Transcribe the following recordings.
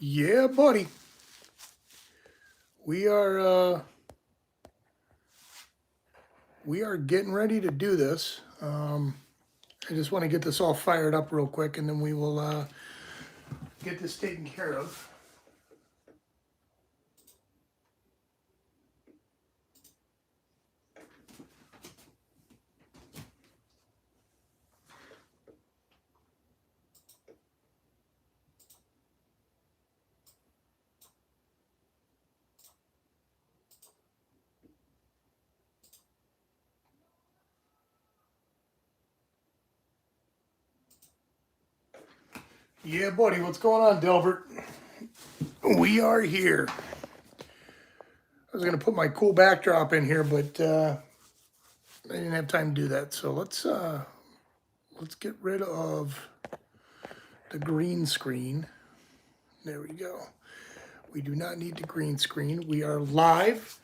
Yeah, buddy. We are getting ready to do this. I just want to get this all fired up real quick, and then we will get this taken care of. Yeah, buddy, what's going on, Delbert? We are here. I was going to put my cool backdrop in here, but I didn't have time to do that. So let's get rid of the green screen. There we go. We do not need the green screen. We are live.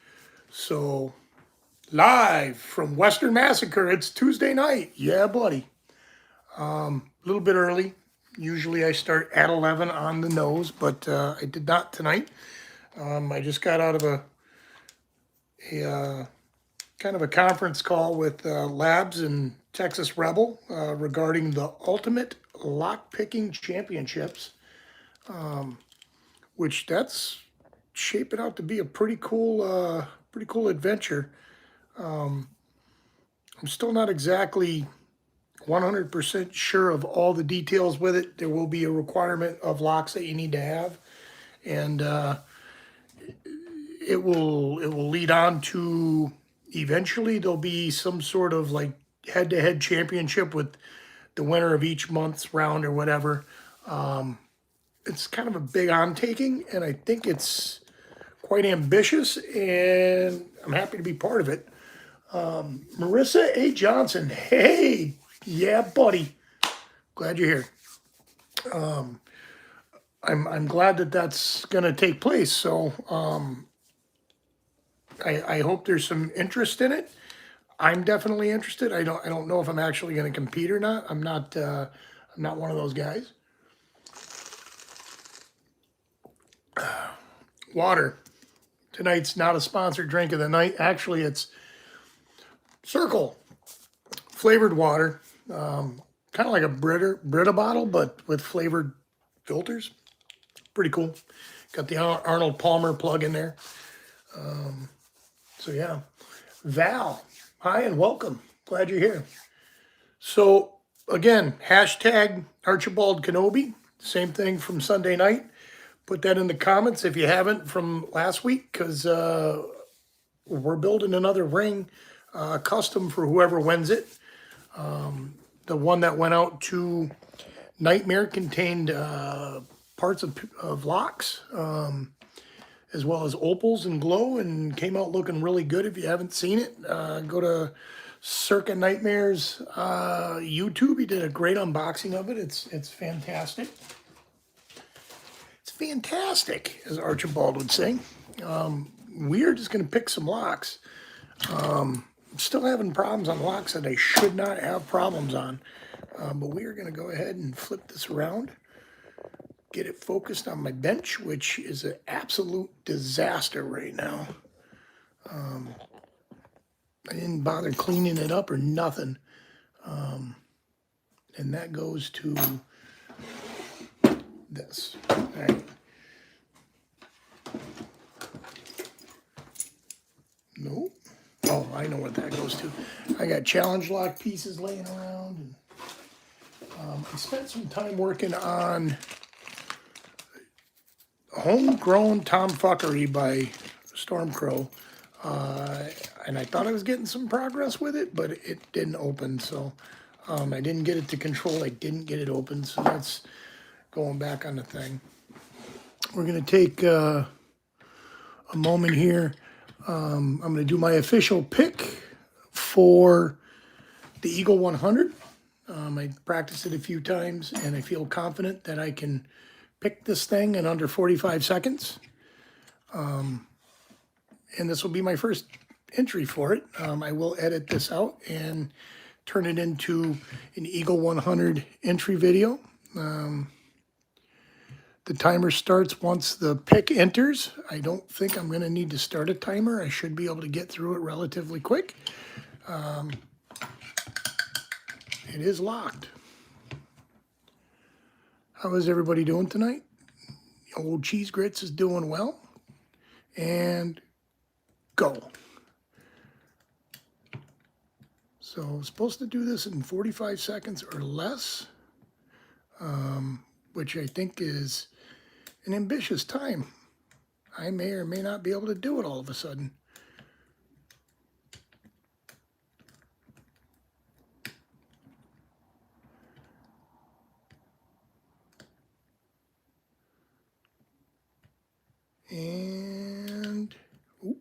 So live from Western Massacre. It's Tuesday night. Yeah, buddy. A little bit early. Usually I start at 11 on the nose, but I did not tonight. I just got out of a kind of a conference call with Labs and Texas Rebel regarding the Ultimate Lockpicking Championships, which that's shaping out to be a pretty cool adventure. I'm still not exactly 100% sure of all the details with it. There will be a requirement of locks that you need to have, and it will lead on to eventually there'll be some sort of like head-to-head championship with the winner of each month's round or whatever. It's kind of a big undertaking, and I think it's quite ambitious, and I'm happy to be part of it. Marissa A. Johnson, hey, yeah, buddy. Glad you're here. I'm glad that that's going to take place. So I hope there's some interest in it. I'm definitely interested. I don't know if I'm actually going to compete or not. I'm not one of those guys. Water. Tonight's not a sponsored drink of the night. Actually, it's Circle flavored water. Kind of like a Brita bottle, but with flavored filters. Pretty cool. Got the Arnold Palmer plug in there. So yeah. Val, hi and welcome. Glad you're here. So again, hashtag Archibald Kenobi. Same thing from Sunday night. Put that in the comments if you haven't from last week, because we're building another ring custom for whoever wins it. The one that went out to Nightmare contained parts of locks, as well as opals and glow, and came out looking really good. If you haven't seen it, go to Circa Nightmares YouTube. He did a great unboxing of it. It's fantastic. It's fantastic, as Archibald would say. We are just going to pick some locks. I'm still having problems on locks that I should not have problems on. But we are going to go ahead and flip this around. Get it focused on my bench, which is an absolute disaster right now. I didn't bother cleaning it up or nothing. And that goes to this. All right. Nope. Oh, I know what that goes to. I got challenge lock pieces laying around. And, I spent some time working on Homegrown Tomfuckery by Stormcrow. And I thought I was getting some progress with it, but it didn't open. So I didn't get it to control. I didn't get it open. So that's going back on the thing. We're going to take a moment here. I'm going to do my official pick for the Eagle 100. I practiced it a few times, and I feel confident that I can pick this thing in under 45 seconds. And this will be my first entry for it. I will edit this out and turn it into an Eagle 100 entry video. The The timer starts once the pick enters. I don't think I'm going to need to start a timer. I should be able to get through it relatively quick. It is locked. How is everybody doing tonight? Old Cheese Grits is doing well. And go. So I'm supposed to do this in 45 seconds or less, which I think is an ambitious time. I may or may not be able to do it all of a sudden. And ooh.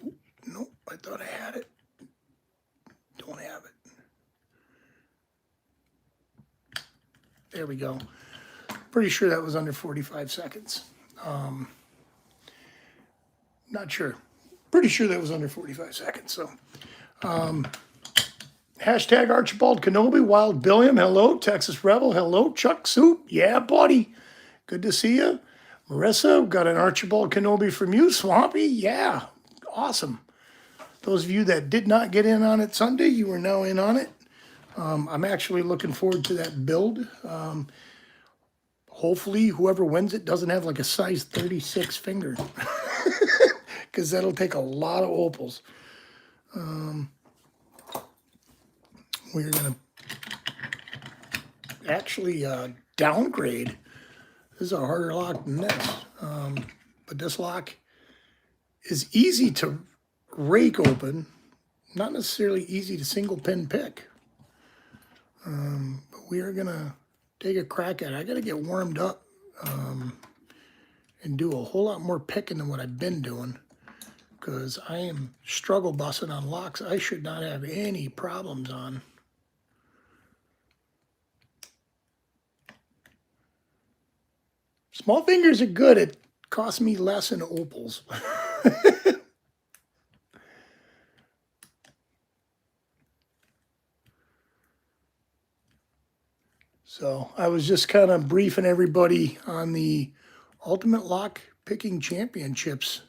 Ooh, nope, I thought I had it. Don't have it. There we go. Pretty sure that was under 45 seconds. Not sure. Pretty sure that was under 45 seconds. So, hashtag Archibald Kenobi, Wild Billiam, hello. Texas Rebel, hello. Chuck Soup, yeah, buddy. Good to see you. Marissa, got an Archibald Kenobi from you. Swampy, yeah, awesome. Those of you that did not get in on it Sunday, you are now in on it. I'm actually looking forward to that build. Hopefully, whoever wins it doesn't have like a size 36 finger. Because that'll take a lot of opals. We're going to actually downgrade. This is a harder lock than this. But this lock is easy to rake open, not necessarily easy to single pin pick. But we are going to take a crack at it. I got to get warmed up and do a whole lot more picking than what I've been doing, because I am struggle busting on locks I should not have any problems on. Small fingers are good. It costs me less in opals. So I was just kind of briefing everybody on the Ultimate Lock Picking Championships.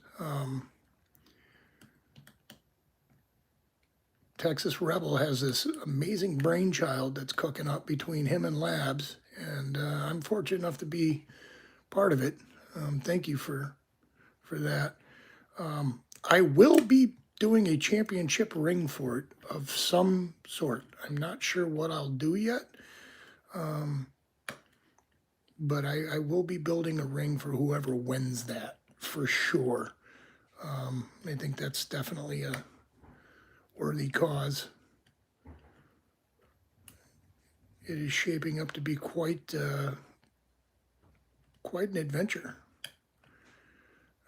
Texas Rebel has this amazing brainchild that's cooking up between him and Labs, and I'm fortunate enough to be part of it. Thank you for that. I will be doing a championship ring for it of some sort. I'm not sure what I'll do yet. But I will be building a ring for whoever wins that, for sure. I think that's definitely a worthy cause. It is shaping up to be quite an adventure.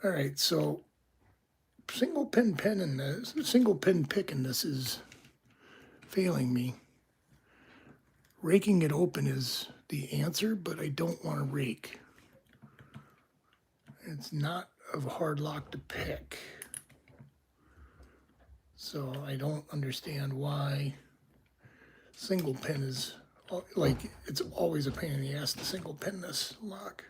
All right, so single pin picking this is failing me. Raking it open is the answer, but I don't want to rake. It's not a hard lock to pick. So I don't understand why single pin is, like, it's always a pain in the ass to single pin this lock.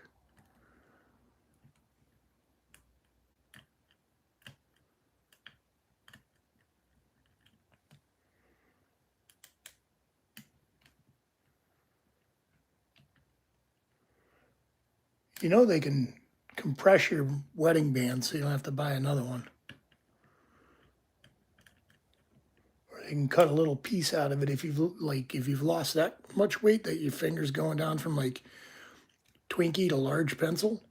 You know they can compress your wedding band so you don't have to buy another one. Or they can cut a little piece out of it if you've lost that much weight that your finger's going down from like Twinkie to large pencil.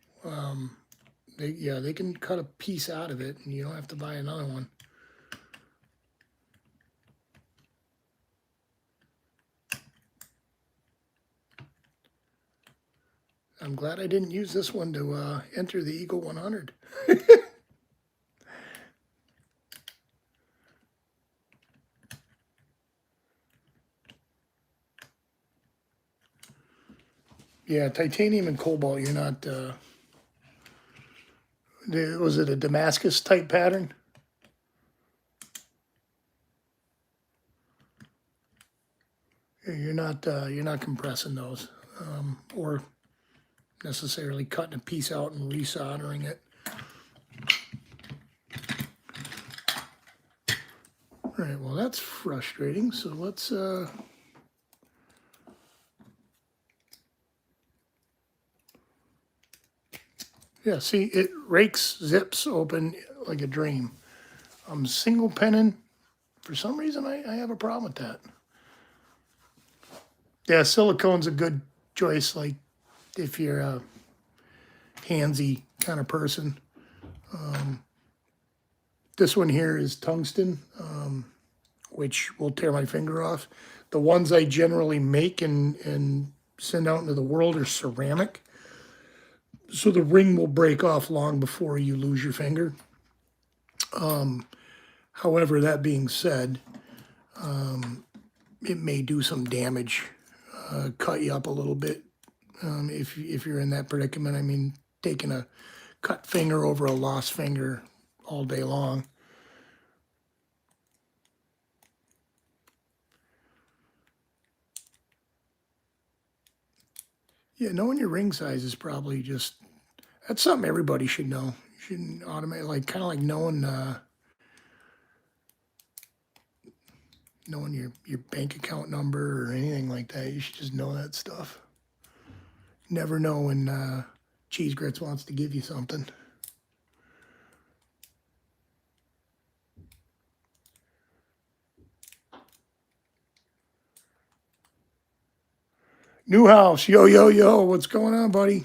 They can cut a piece out of it and you don't have to buy another one. I'm glad I didn't use this one to enter the Eagle 100. Yeah, titanium and cobalt, you're not... was it a Damascus type pattern? You're not compressing those, or necessarily cutting a piece out and resoldering it. All right, well that's frustrating. So let's yeah, see, it rakes zips open like a dream. I'm single penning. For some reason, I have a problem with that. Yeah, silicone's a good choice, like if you're a handsy kind of person. This one here is tungsten, which will tear my finger off. The ones I generally make and send out into the world are ceramic. So the ring will break off long before you lose your finger. However, that being said, it may do some damage, cut you up a little bit. If you're in that predicament, I mean, taking a cut finger over a lost finger all day long. Yeah, knowing your ring size is probably just, that's something everybody should know. You shouldn't automate, like, kind of like knowing your bank account number or anything like that. You should just know that stuff. Never know when Cheese Grits wants to give you something. New house, yo, yo, yo, what's going on, buddy?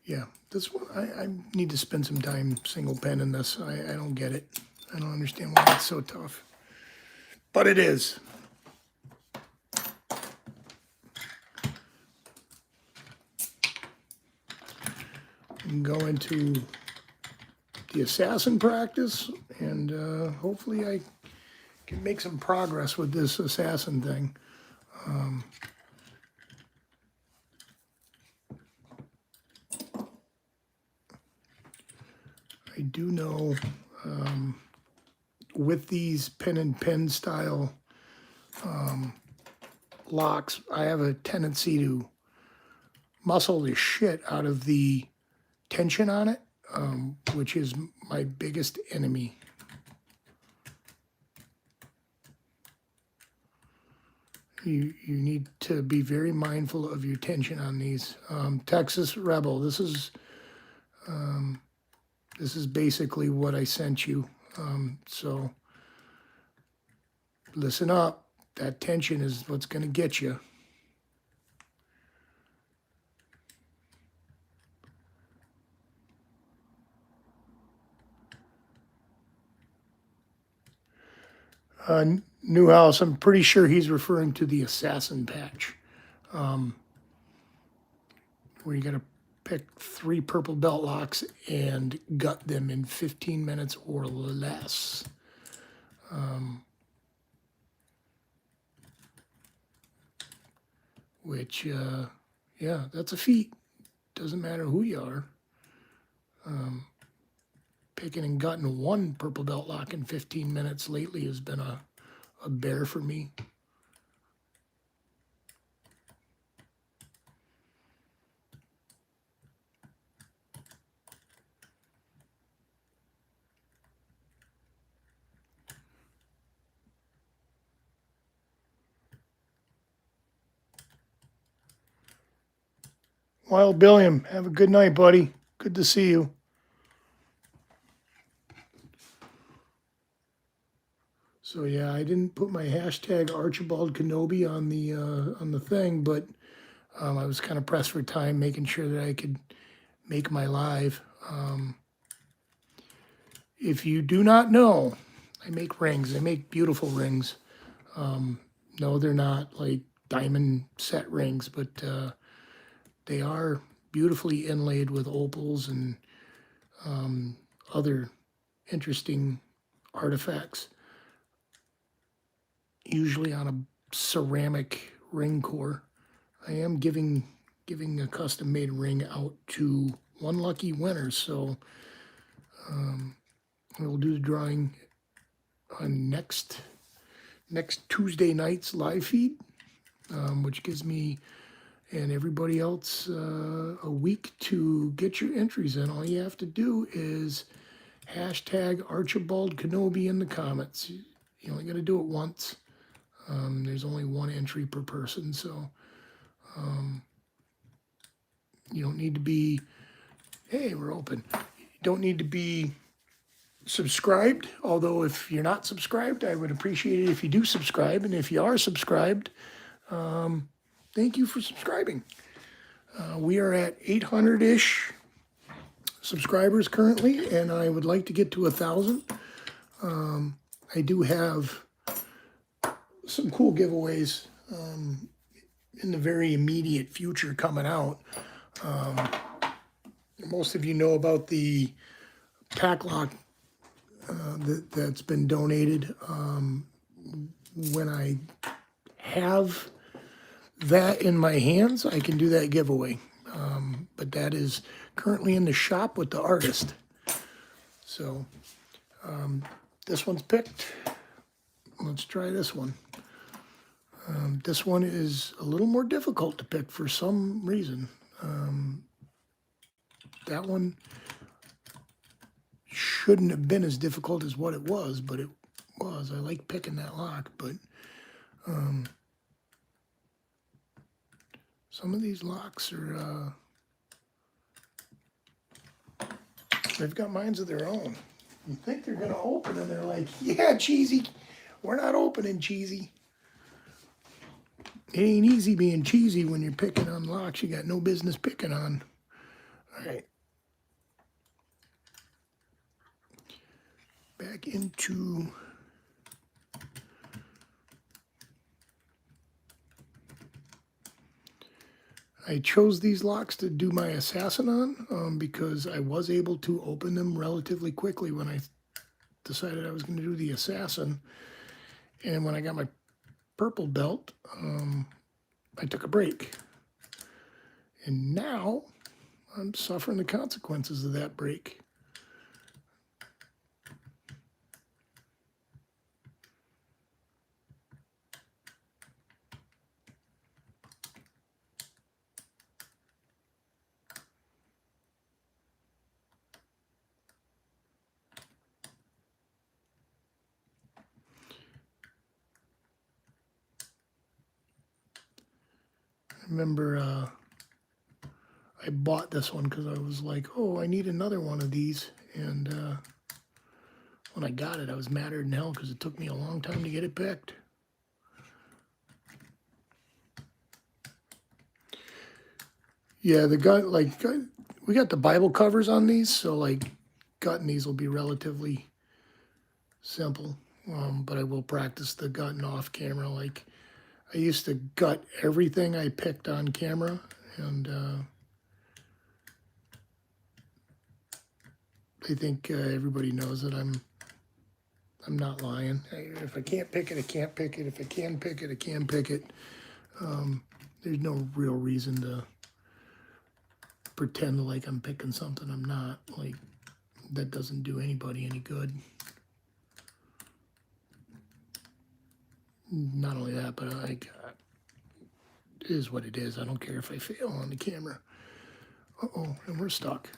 Yeah, this one, I need to spend some time single penning this. I don't get it. I don't understand why it's so tough. But it is. We can go into the assassin practice, and hopefully I can make some progress with this assassin thing. I do know with these pen and pen style locks, I have a tendency to muscle the shit out of the tension on it, which is my biggest enemy. You need to be very mindful of your tension on these. Texas Rebel, this is basically what I sent you. So listen up. That tension is what's going to get you. Newhouse, I'm pretty sure he's referring to the assassin patch, where you got to pick 3 purple belt locks and gut them in 15 minutes or less. Which, yeah, that's a feat. Doesn't matter who you are. Picking and gutting 1 purple belt lock in 15 minutes lately has been a bear for me. Wild Billiam, have a good night, buddy. Good to see you. So yeah, I didn't put my hashtag Archibald Kenobi on the thing, but I was kind of pressed for time, making sure that I could make my live. If you do not know, I make rings. I make beautiful rings. No, they're not like diamond set rings, but they are beautifully inlaid with opals and other interesting artifacts, usually on a ceramic ring core. I am giving a custom-made ring out to 1 lucky winner, so we'll do the drawing on next Tuesday night's live feed, which gives me and everybody else a week to get your entries in. All you have to do is hashtag Archibald Kenobi in the comments. You only got to do it once. There's only one entry per person, so you don't need to be, hey, we're open. You don't need to be subscribed, although if you're not subscribed, I would appreciate it if you do subscribe, and if you are subscribed, thank you for subscribing. We are at 800-ish subscribers currently, and I would like to get to 1,000. I do have some cool giveaways in the very immediate future coming out. Most of you know about the pack lock that's been donated. When I have that in my hands, I can do that giveaway. But that is currently in the shop with the artist. So this one's picked. Let's try this one. This one is a little more difficult to pick for some reason. That one shouldn't have been as difficult as what it was, but it was. I like picking that lock, but some of these locks are, they've got minds of their own. You think they're going to open, and they're like, yeah, Cheesy, we're not opening, Cheesy. It ain't easy being cheesy when you're picking on locks you got no business picking on. All right. Back into I chose these locks to do my assassin on because I was able to open them relatively quickly when I decided I was going to do the assassin. And when I got my purple belt, I took a break. And now I'm suffering the consequences of that break. I remember I bought this one because I was like, oh, I need another one of these. And when I got it, I was madder than hell because it took me a long time to get it picked. Yeah, we got the Bible covers on these, so like gutting these will be relatively simple. But I will practice the gutting off camera. Like I used to gut everything I picked on camera, and I think everybody knows that I'm not lying. If I can't pick it, I can't pick it. If I can pick it, I can pick it. There's no real reason to pretend like I'm picking something I'm not. Like, that doesn't do anybody any good. Not only that, but it is what it is. I don't care if I fail on the camera. Uh-oh, and we're stuck.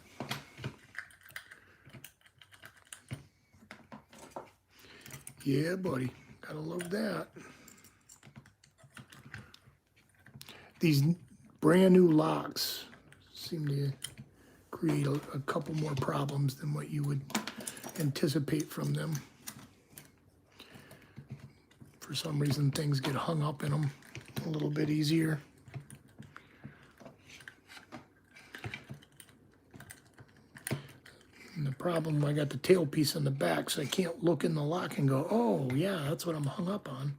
Yeah, buddy. Gotta love that. These brand new locks seem to create a couple more problems than what you would anticipate from them. For some reason, things get hung up in them a little bit easier. And the problem, I got the tailpiece on the back, so I can't look in the lock and go, oh, yeah, that's what I'm hung up on.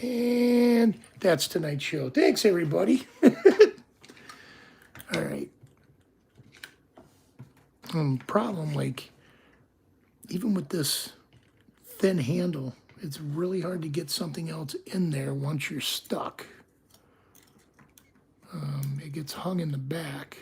And that's tonight's show. Thanks, everybody. All right. Problem, like, even with this thin handle, it's really hard to get something else in there once you're stuck. It gets hung in the back.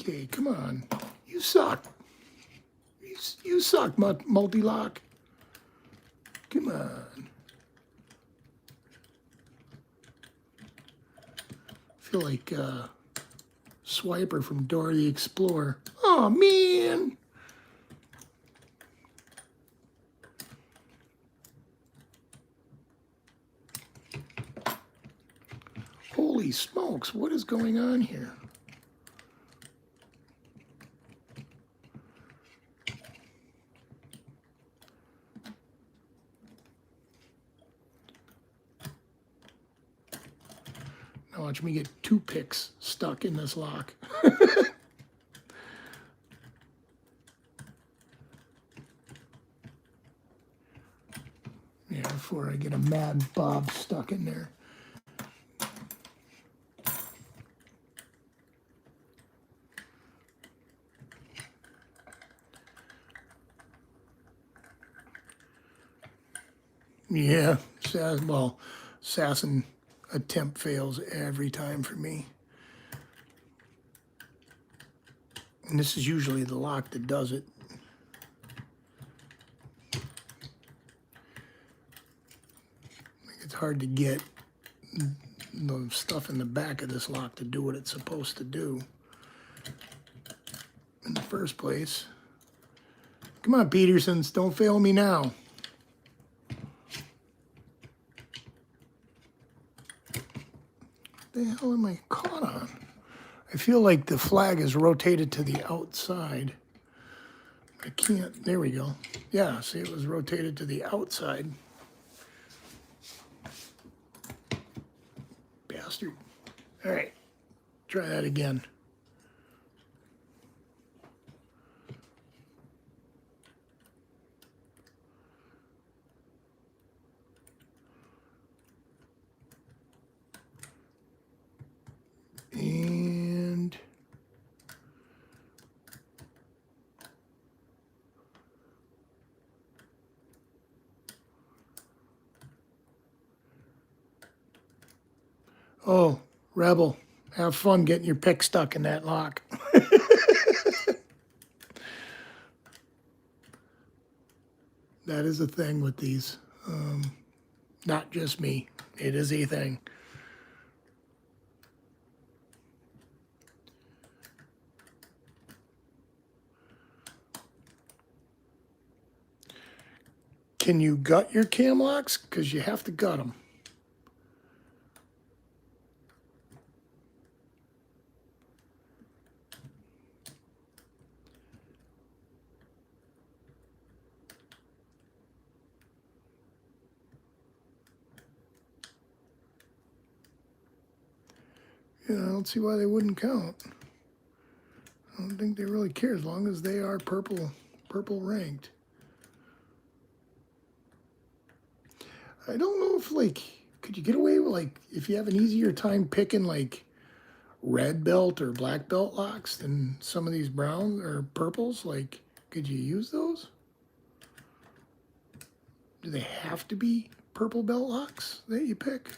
Okay, come on. You suck. You suck, multi-lock. Come on. I feel like Swiper from Dora the Explorer. Oh, man. Holy smokes, what is going on here? Now watch me get 2 picks stuck in this lock. Yeah, before I get a Mad Bob stuck in there. Yeah, well, assassin attempt fails every time for me. And this is usually the lock that does it. It's hard to get the stuff in the back of this lock to do what it's supposed to do in the first place. Come on, Petersons, don't fail me now. What the hell am I caught on? I feel like the flag is rotated to the outside. I can't, there we go. Yeah, see, it was rotated to the outside. Bastard. All right, try that again. And oh, Rebel, have fun getting your pick stuck in that lock. That is a thing with these. Not just me. It is a thing. Can you gut your cam locks? Because you have to gut them. Yeah, I don't see why they wouldn't count. I don't think they really care as long as they are purple ranked. I don't know if, like, could you get away with, like, if you have an easier time picking, like, red belt or black belt locks than some of these brown or purples? Like, could you use those? Do they have to be purple belt locks that you pick?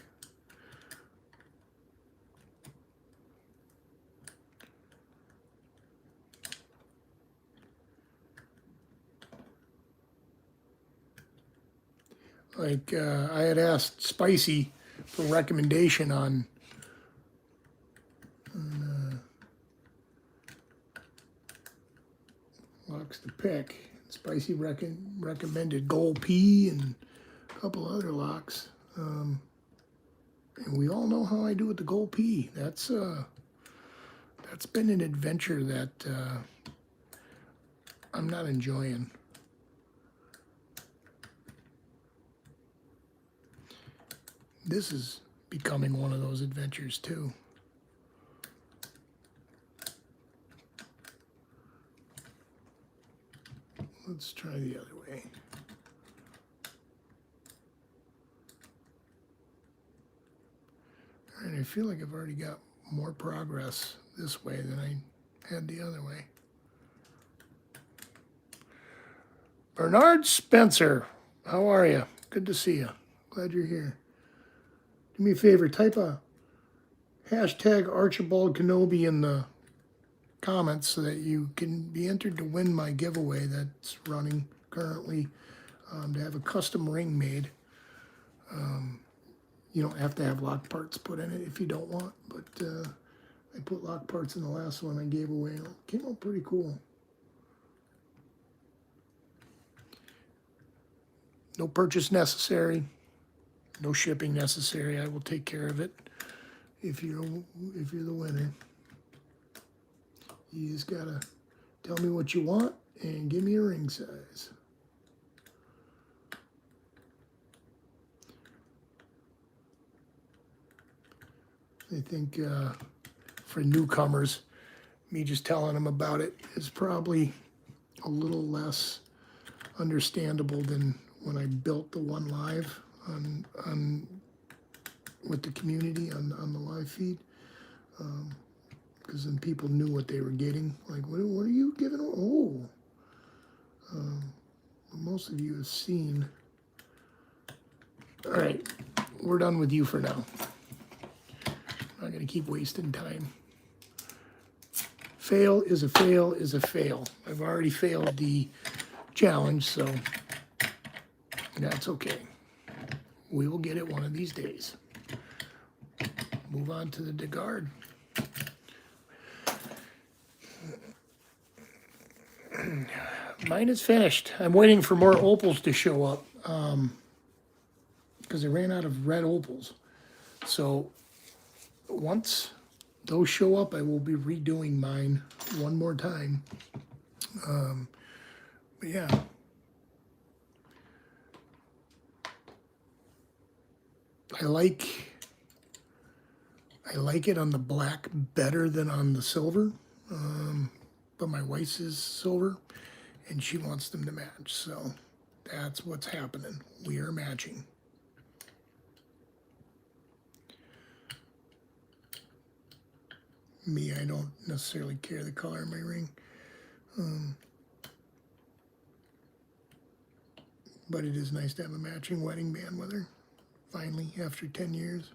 Like, I had asked Spicy for recommendation on locks to pick. Spicy recommended Gold P and a couple other locks. And we all know how I do with the Gold P. That's been an adventure that I'm not enjoying. This is becoming one of those adventures too. Let's try the other way. All right, I feel like I've already got more progress this way than I had the other way. Bernard Spencer, how are you? Good to see you. Glad you're here. Do me a favor, type a hashtag Archibald Kenobi in the comments so that you can be entered to win my giveaway that's running currently, to have a custom ring made. You don't have to have lock parts put in it if you don't want, but I put lock parts in the last one I gave away. It came out pretty cool. No purchase necessary, no shipping necessary. I will take care of it if you're the winner. You just gotta tell me what you want and give me a ring size. I think for newcomers, me just telling them about it is probably a little less understandable than when I built the one live on with the community on the live feed, because then people knew what they were getting. Like, what are you giving? Oh, most of you have seen. All right, we're done with you for now. I'm not going to keep wasting time. Fail is a fail is a fail. I've already failed the challenge, so that's okay. We will get it one of these days. Move on to the DeGard. Mine is finished. I'm waiting for more opals to show up because I ran out of red opals. So once those show up, I will be redoing mine one more time. But yeah. I like it on the black better than on the silver, but my wife's is silver, and she wants them to match, so that's what's happening. We are matching. Me, I don't necessarily care the color of my ring, but it is nice to have a matching wedding band with her, finally, after 10 years.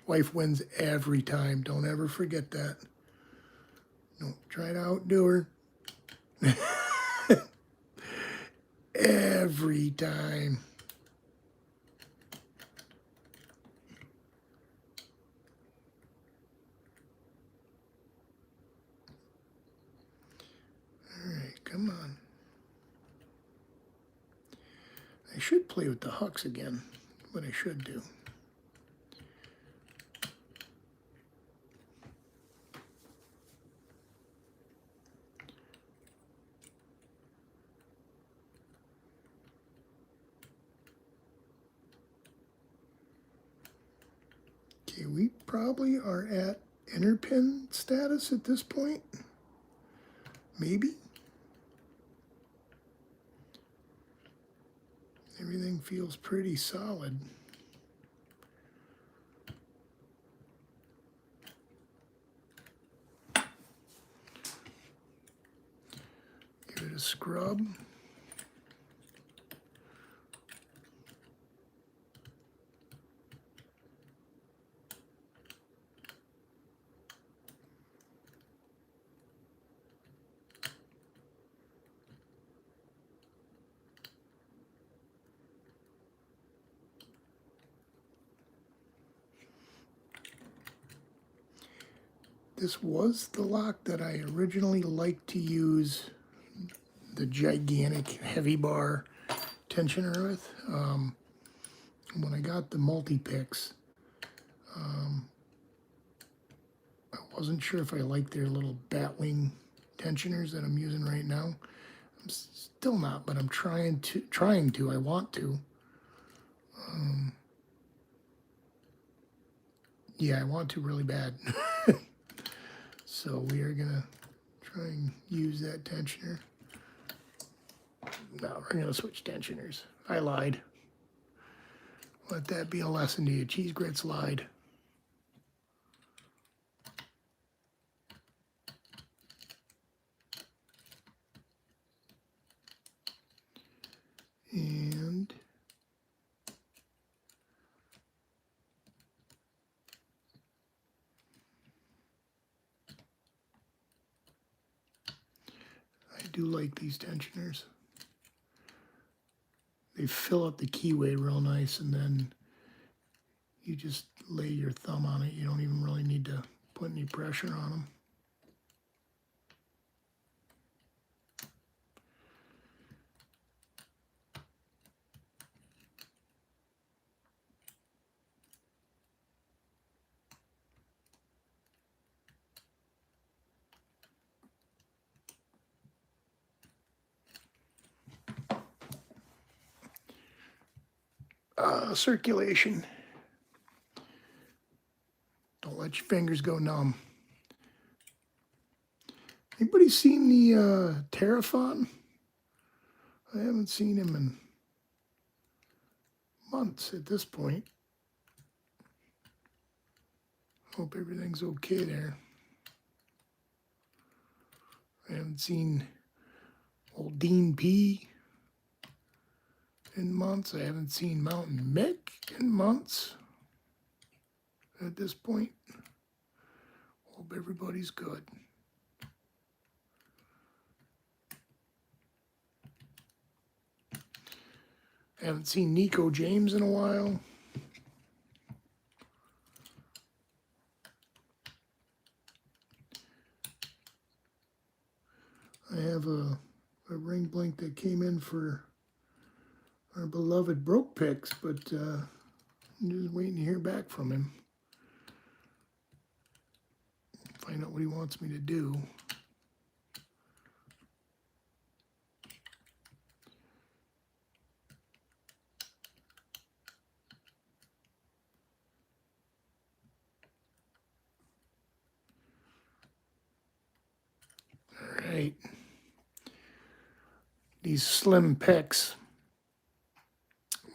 Wife wins every time. Don't ever forget that. Don't try to outdo her. Every time. All right, come on. I should play with the hucks again, what I should do. Okay, we probably are at inner pin status at this point. Maybe. Everything feels pretty solid. Give it a scrub. This was the lock that I originally liked to use the gigantic heavy bar tensioner with. When I got the multi-picks, I wasn't sure if I liked their little batwing tensioners that I'm using right now. I'm still not, but I'm trying to, I want to. Yeah, I want to really bad. So we are gonna try and use that tensioner. No, we're gonna switch tensioners. I lied. Let that be a lesson to you. Cheese grits lied. And I do like these tensioners. They fill up the keyway real nice, and then you just lay your thumb on it. You don't even really need to put any pressure on them. Circulation. Don't let your fingers go numb. Anybody seen the Terrafon? I haven't seen him in months at this point. Hope everything's okay there. I haven't seen old Dean P in months. I haven't seen Mountain Mick in months at this point. Hope everybody's good. I haven't seen Nico James in a while. I have a ring blink that came in for our beloved Broke Picks, but I'm just waiting to hear back from him. Find out what he wants me to do. All right. These slim picks,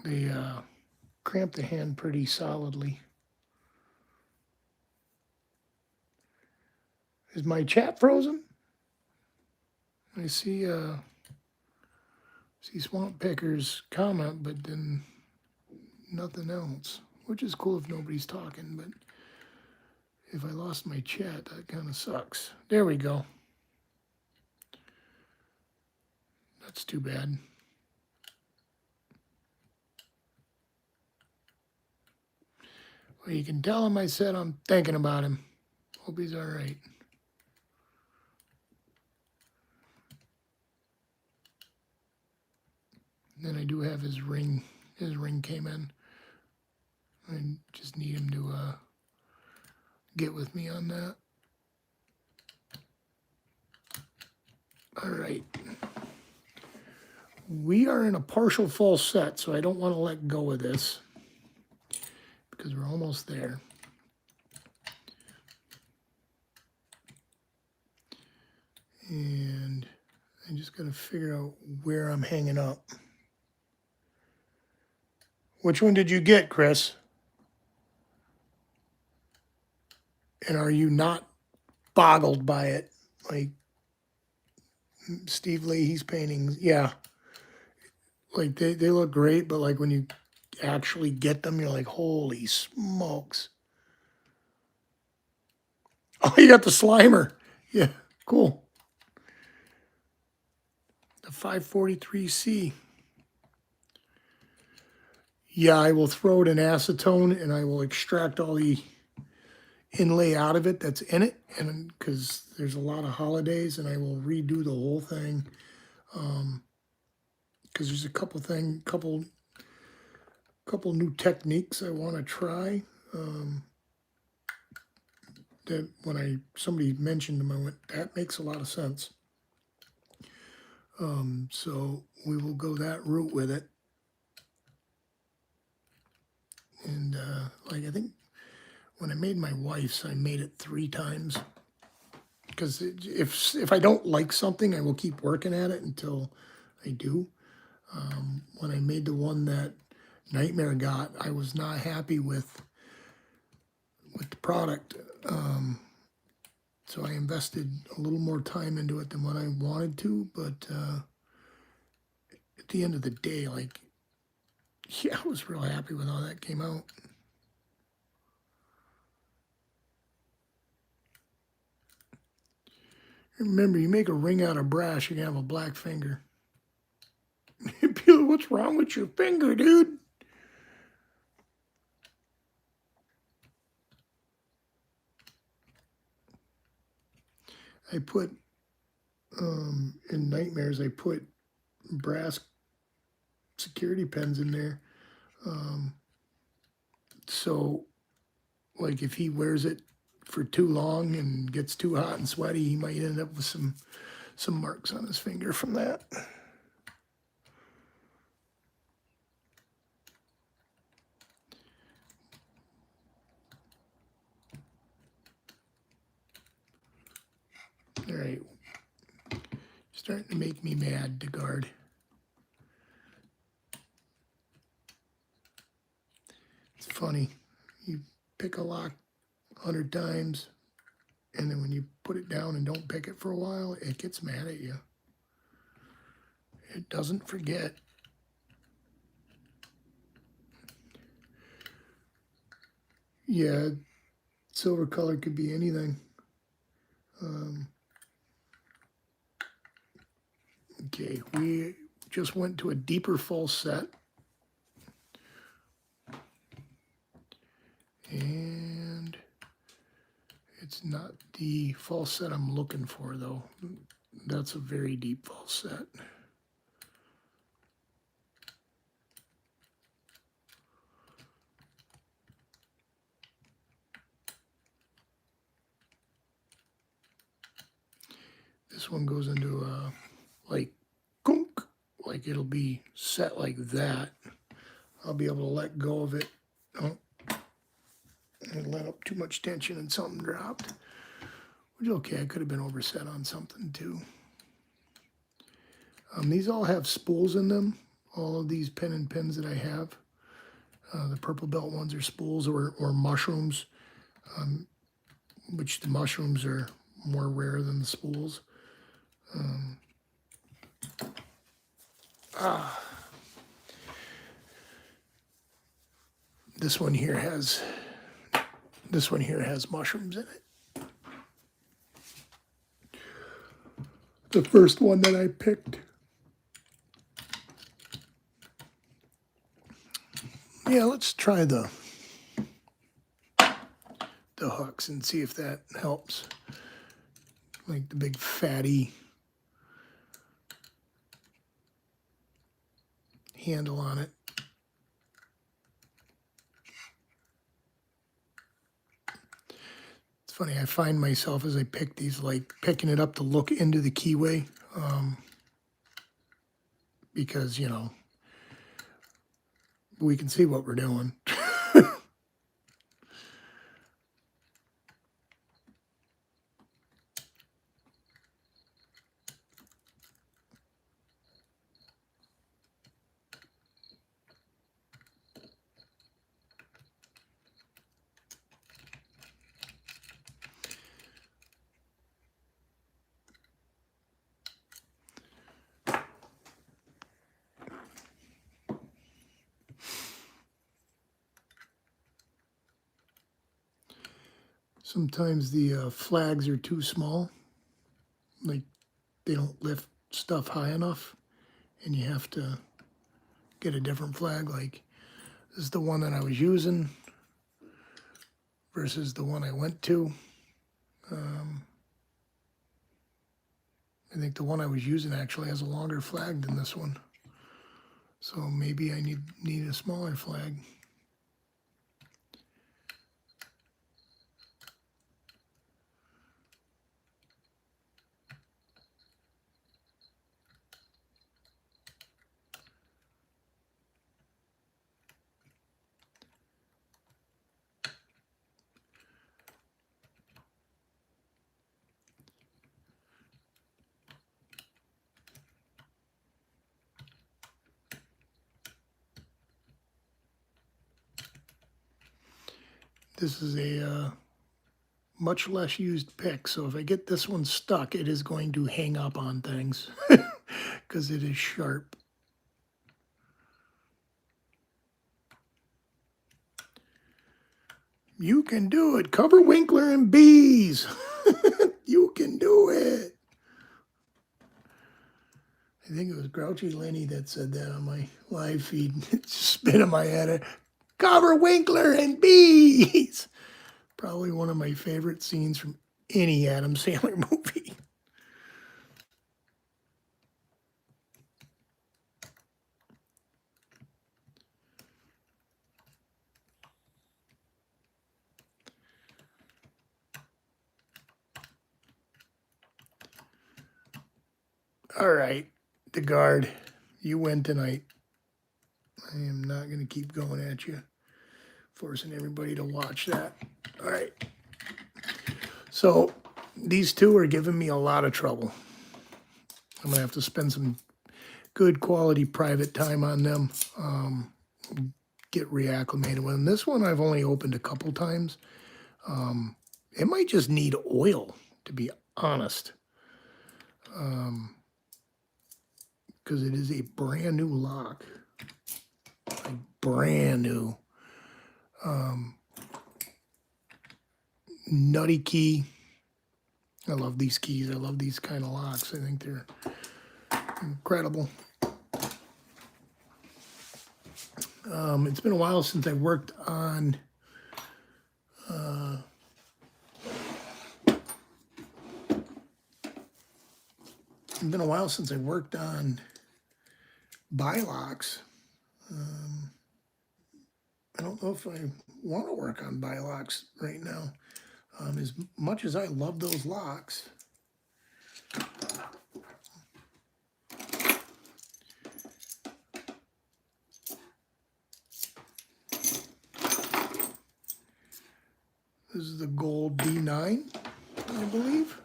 they cramp the hand pretty solidly. Is my chat frozen? I see Swamp Picker's comment, but then nothing else, which is cool if nobody's talking, but if I lost my chat, that kind of sucks. There we go. That's too bad. Well, you can tell him I said I'm thinking about him. Hope he's all right. Then I do have his ring. His ring came in. I just need him to get with me on that. All right. We are in a partial full set, so I don't want to let go of this because we're almost there. And I just got to figure out where I'm hanging up. Which one did you get, Chris? And are you not boggled by it? Like Steve Leahy's paintings, yeah. Like they look great, but like when you actually get them, you're like, holy smokes. Oh, you got the Slimer. Yeah, cool. The 543C. Yeah, I will throw it in acetone and I will extract all the inlay out of it that's in it, and because there's a lot of holidays, and I will redo the whole thing. Because there's a couple new techniques I want to try. That when somebody mentioned them, I went, that makes a lot of sense. So we will go that route with it. Like, I think when I made my wife's, I made it 3 times. Because if I don't like something, I will keep working at it until I do. When I made the one that Nightmare got, I was not happy with the product. So I invested a little more time into it than what I wanted to, but at the end of the day, like, yeah, I was real happy with how that came out. Remember, you make a ring out of brass, you can have a black finger. What's wrong with your finger, dude? I put, in Nightmares, I put brass security pins in there. So, like, if he wears it for too long and gets too hot and sweaty, he might end up with some marks on his finger from that. All right. Starting to make me mad, the guard. It's funny. You pick a lock 100 times, and then when you put it down and don't pick it for a while, it gets mad at you. It doesn't forget. Yeah, silver color could be anything. Okay, we just went to a deeper false set. And it's not the false set I'm looking for, though. That's a very deep false set. This one goes into a, like, gunk, like it'll be set like that. I'll be able to let go of it. Oh, I let up too much tension and something dropped. Which, okay, I could have been overset on something too. These all have spools in them. All of these pen and pins that I have. The purple belt ones are spools or mushrooms, which the mushrooms are more rare than the spools. This one here has mushrooms in it. The first one that I picked. Yeah, let's try the hooks and see if that helps. Like the big fatty handle on it. It's funny, I find myself as I pick these, like picking it up to look into the keyway, because, you know, we can see what we're doing. Sometimes the flags are too small, like they don't lift stuff high enough, and you have to get a different flag. Like this is the one that I was using versus the one I went to. I think the one I was using actually has a longer flag than this one, so maybe I need a smaller flag. this is a much less used pick, so if I get this one stuck, it is going to hang up on things because it is sharp. You can do it. Cover Winkler and bees. You can do it. I think it was Grouchy Lenny that said that on my live feed. It just spit in my head. Cover Winkler and bees. Probably one of my favorite scenes from any Adam Sandler movie. All right, the guard, you win tonight. I am not going to keep going at you, forcing everybody to watch that. All right. So these two are giving me a lot of trouble. I'm going to have to spend some good quality private time on them, get reacclimated with them. This one I've only opened a couple times. It might just need oil, to be honest. Because it is a brand new lock. Like brand new. Nutty key. I love these keys. I love these kind of locks. I think they're incredible. It's been a while since I worked on buy locks. I don't know if I want to work on buy locks right now. As much as I love those locks, this is the gold D9, I believe.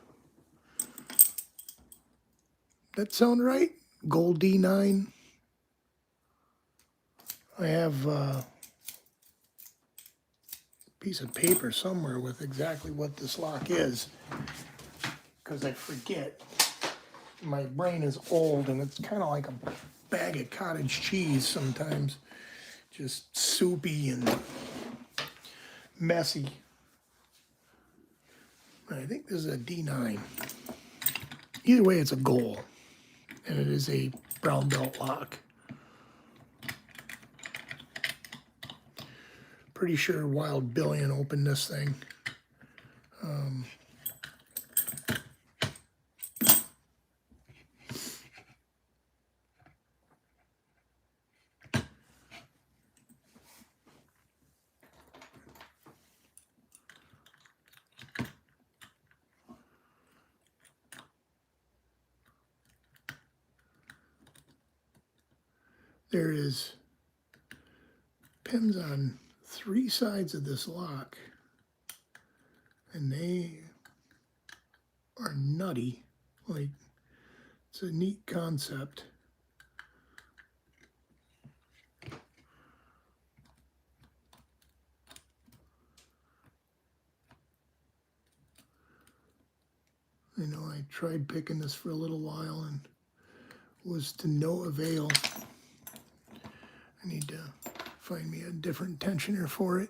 That sound right? Gold D9. I have a piece of paper somewhere with exactly what this lock is, because I forget. My brain is old, and it's kind of like a bag of cottage cheese sometimes. Just soupy and messy. I think this is a D9. Either way, it's a goal, and it is a brown belt lock. Pretty sure Wild Billion opened this thing. There is pins on 3 sides of this lock, and they are nutty. Like, it's a neat concept. I know I tried picking this for a little while and was to no avail. I need to find me a different tensioner for it.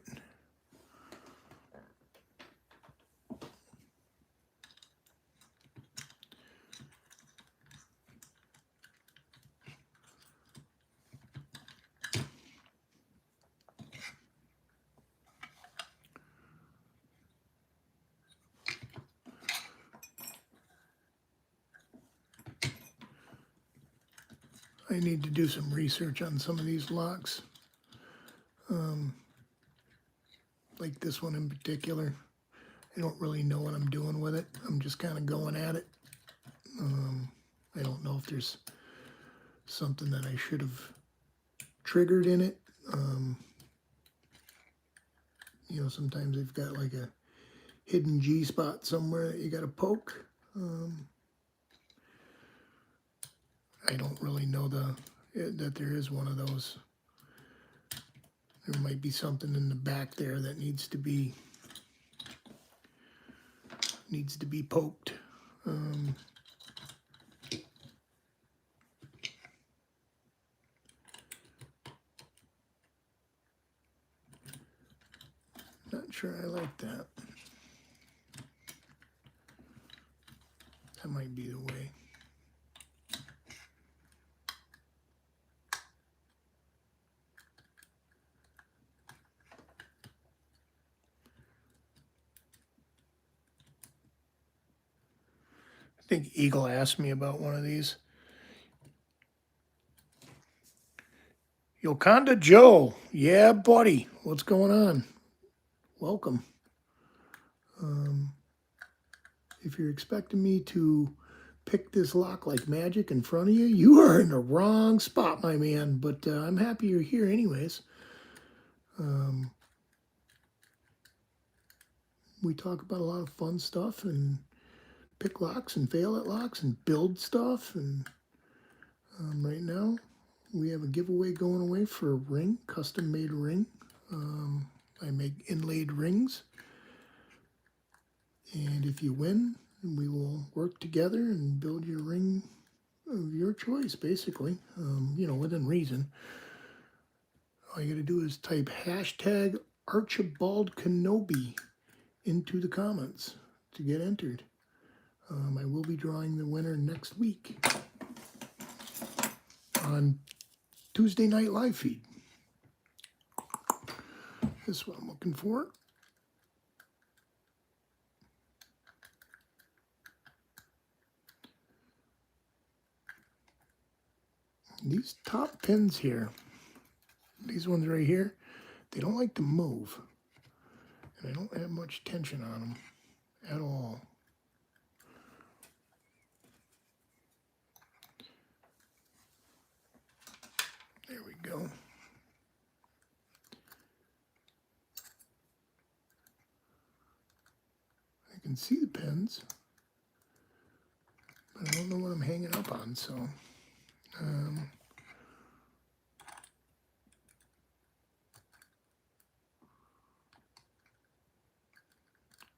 I need to do some research on some of these locks. Like this one in particular. I don't really know what I'm doing with it. I'm just kind of going at it. I don't know if there's something that I should have triggered in it. You know, sometimes they've got like a hidden G spot somewhere that you got to poke. I don't really know that there is one of those. There might be something in the back there that needs to be poked. Not sure I like that. That might be the way. I think Eagle asked me about one of these. Yoconda Joe. Yeah, buddy. What's going on? Welcome. If you're expecting me to pick this lock like magic in front of you, you are in the wrong spot, my man. But I'm happy you're here anyways. We talk about a lot of fun stuff and pick locks and fail at locks and build stuff. And right now we have a giveaway going away for a ring, custom made ring. I make inlaid rings. And if you win, we will work together and build your ring of your choice, basically, you know, within reason. All you got to do is type hashtag Archibald Kenobi into the comments to get entered. I will be drawing the winner next week on Tuesday night live feed. This is what I'm looking for. These top pins here, these ones right here, they don't like to move. And I don't have much tension on them at all. There we go. I can see the pins, but I don't know what I'm hanging up on, so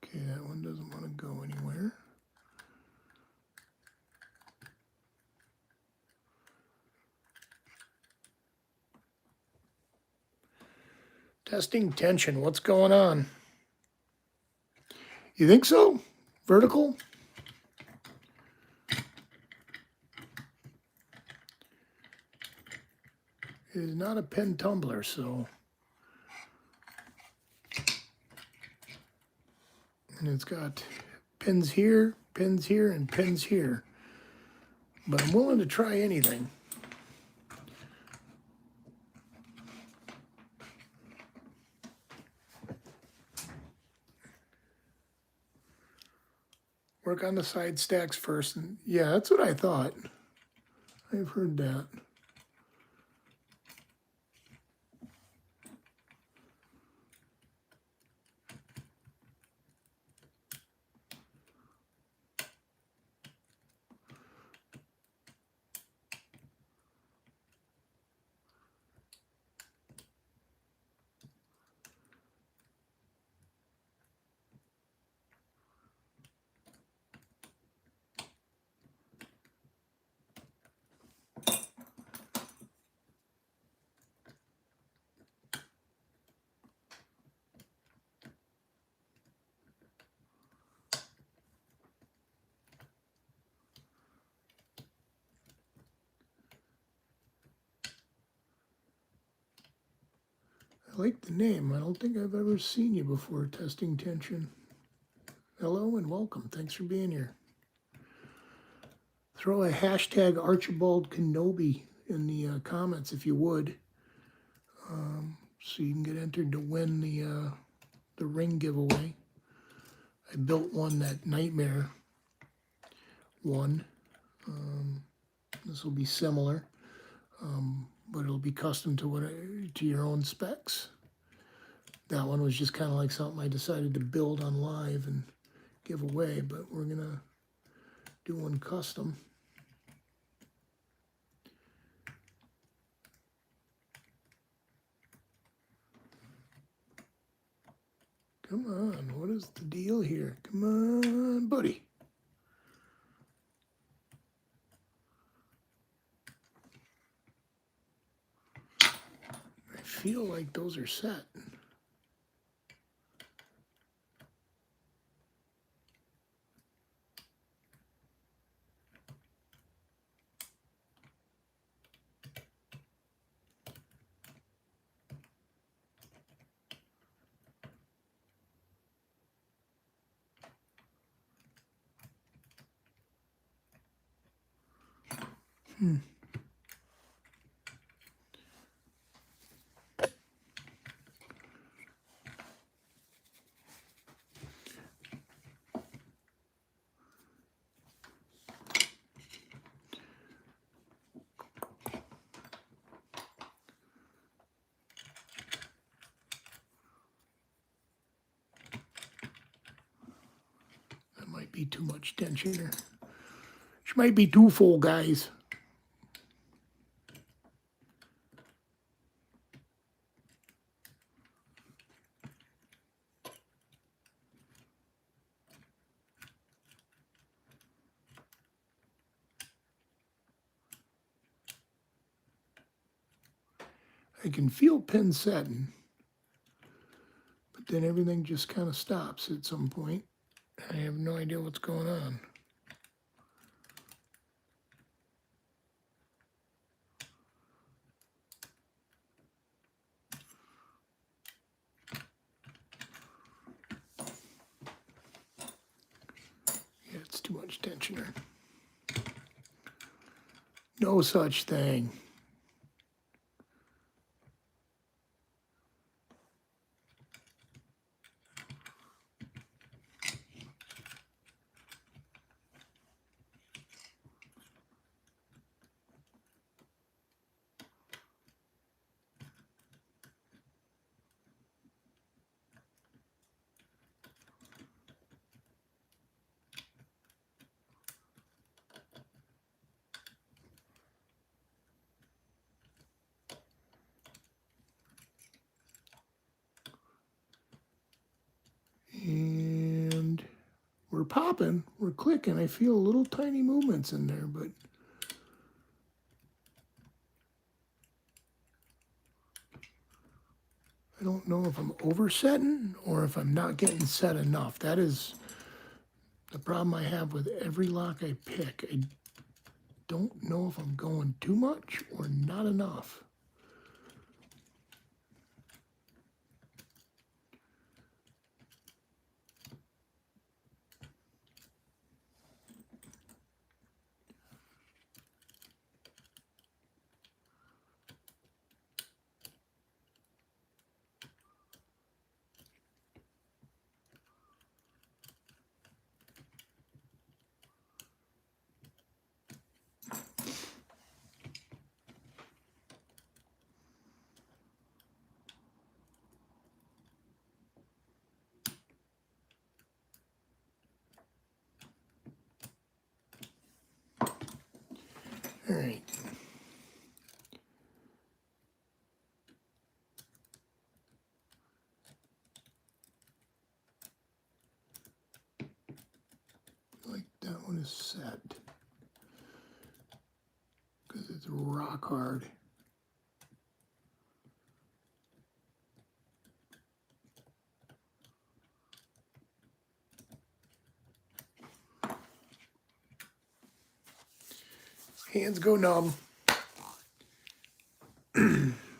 okay, that one doesn't want to go anywhere. Testing tension, what's going on? You think so? Vertical? It is not a pin tumbler, so. And it's got pins here, and pins here. But I'm willing to try anything. Work on the side stacks first. And yeah, that's what I thought. I've heard that. I like the name. I don't think I've ever seen you before, Testing Tension. Hello and welcome. Thanks for being here. Throw a hashtag Archibald Kenobi in the comments if you would, so you can get entered to win the ring giveaway. I built one, that Nightmare one. This will be similar, but it'll be custom to your own specs. That one was just kind of like something I decided to build on live and give away, but we're gonna do one custom. Come on, what is the deal here? Come on, buddy. I feel like those are set. That might be too much tensioner. She might be too full, guys. I can feel pin setting, but then everything just kind of stops at some point. I have no idea what's going on. Yeah, it's too much tensioner. No such thing. And we're popping, we're clicking. I feel little tiny movements in there, but I don't know if I'm oversetting or if I'm not getting set enough. That is the problem I have with every lock I pick. I don't know if I'm going too much or not enough. All right. Like that one is set because it's rock hard. Hands go numb.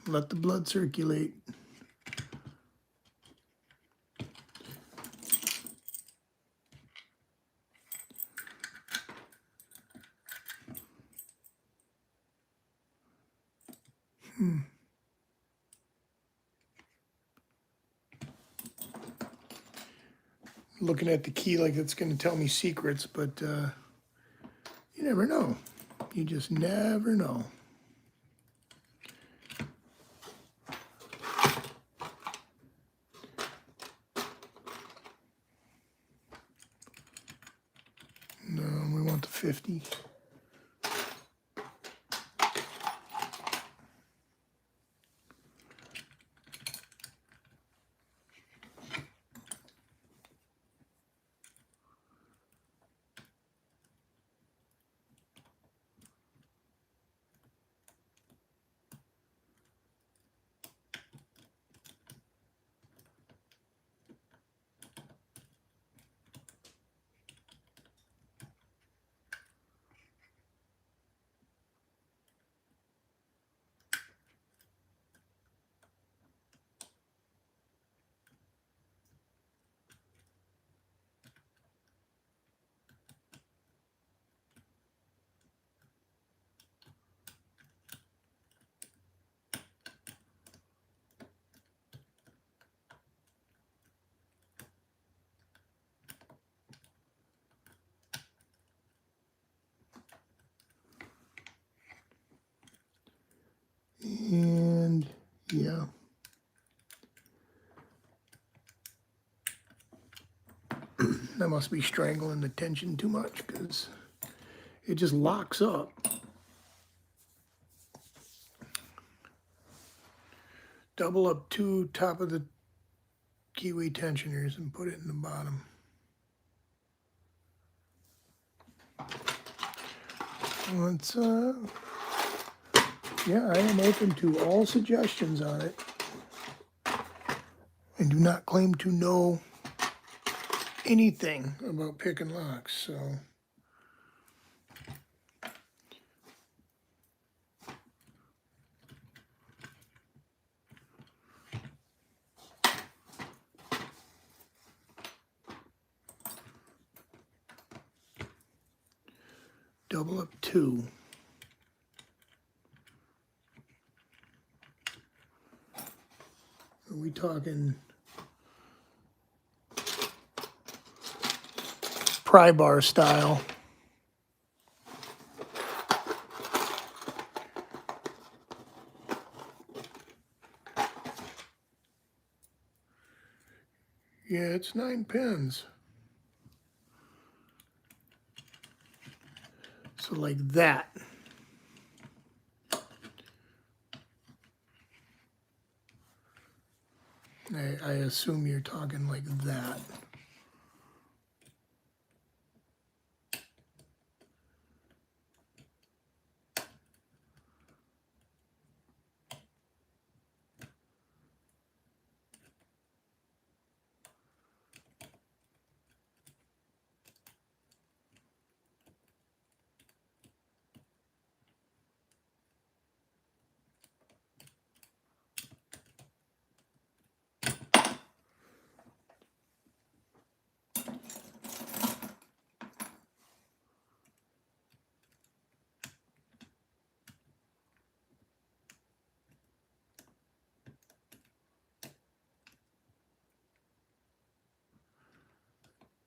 Let the blood circulate. Looking at the key like it's going to tell me secrets, but you never know. You just never know. No, we want the 50. I must be strangling the tension too much because it just locks up. Double up 2 top of the keyway tensioners and put it in the bottom. Let's, yeah, I am open to all suggestions on it. I do not claim to know anything about picking locks, so. Double up 2. Are we talking pry bar style? Yeah, it's 9 pins. So like that. I assume you're talking like that.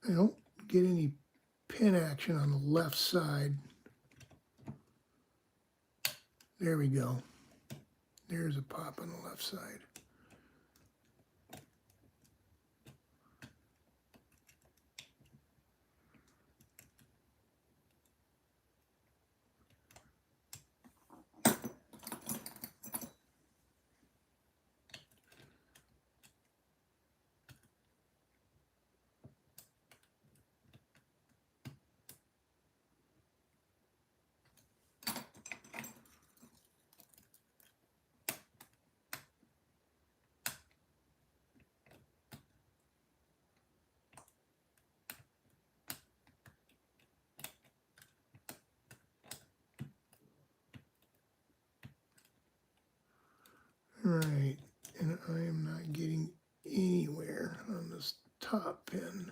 I don't get any pin action on the left side. There we go. There's a pop on the left side. Right, and I am not getting anywhere on this top pin.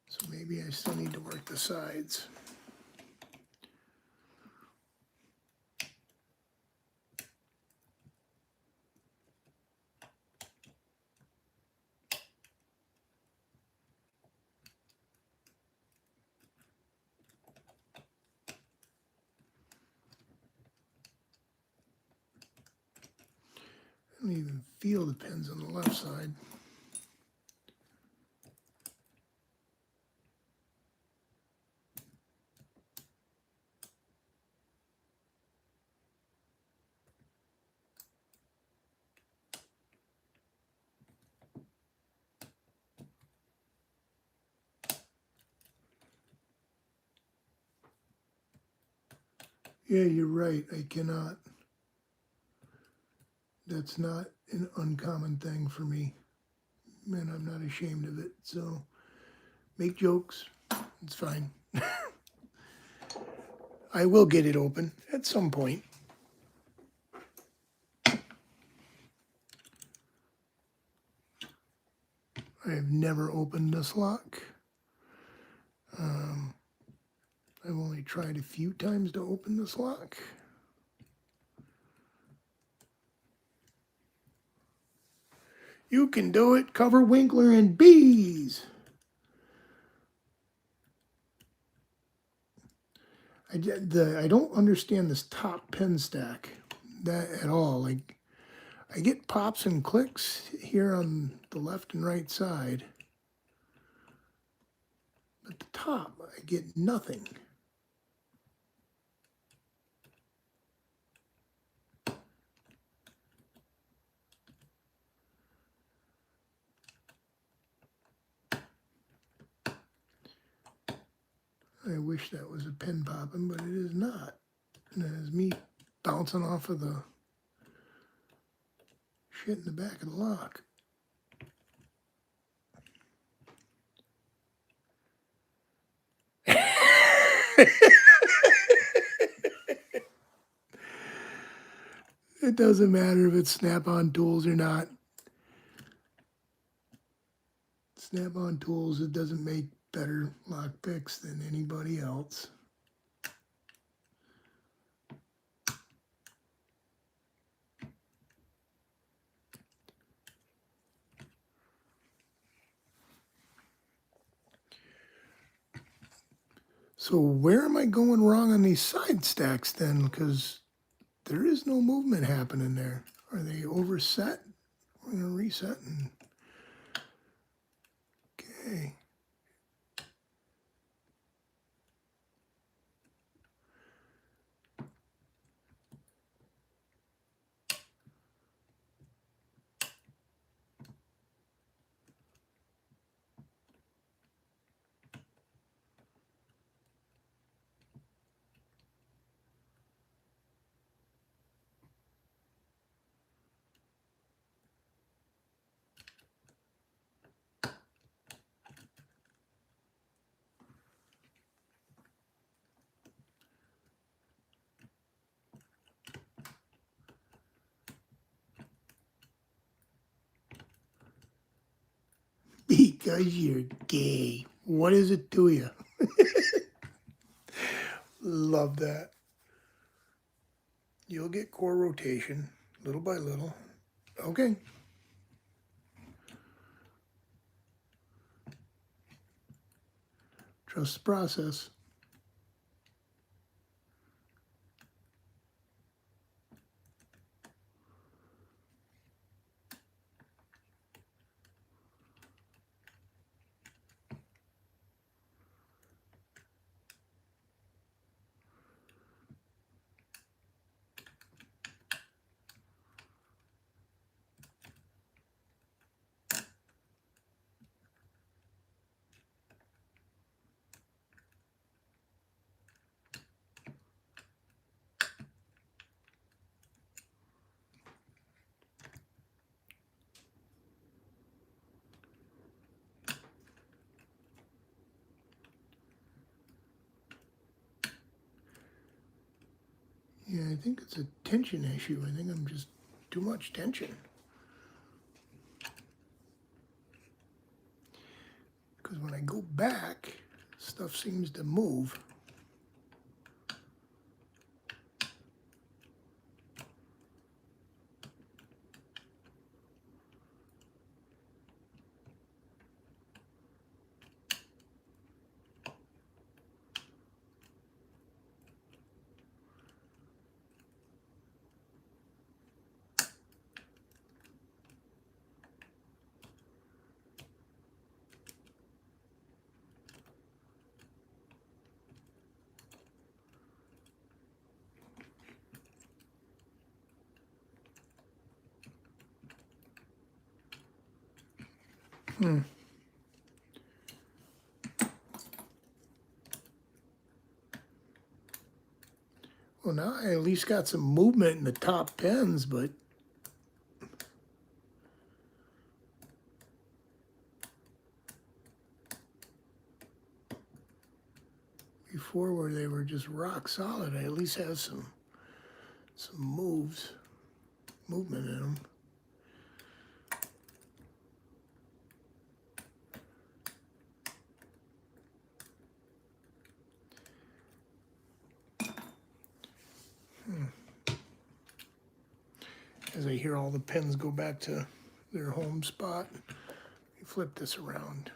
So maybe I still need to work the sides. I don't even feel the pins on the left side. Yeah, you're right. I cannot. That's not an uncommon thing for me. And I'm not ashamed of it. So make jokes. It's fine. I will get it open at some point. I have never opened this lock. I've only tried a few times to open this lock. You can do it, cover Winkler and bees. I don't understand this top pin stack that at all. Like, I get pops and clicks here on the left and right side. But the top, I get nothing. I wish that was a pin popping, but it is not. And it is me bouncing off of the shit in the back of the lock. It doesn't matter if it's Snap-on tools or not. Snap-on tools, it doesn't make better lock picks than anybody else. So where am I going wrong on these side stacks then? Because there is no movement happening there. Are they overset? We're going to reset and... Okay. Because you're gay. What is it to you? Love that. You'll get core rotation, little by little. Okay. Trust the process. Yeah, I think it's a tension issue. I think I'm just too much tension. Because when I go back, stuff seems to move. Well, now I at least got some movement in the top pins, but before where they were just rock solid, I at least have some movement in them. As I hear all the pins go back to their home spot, you flip this around.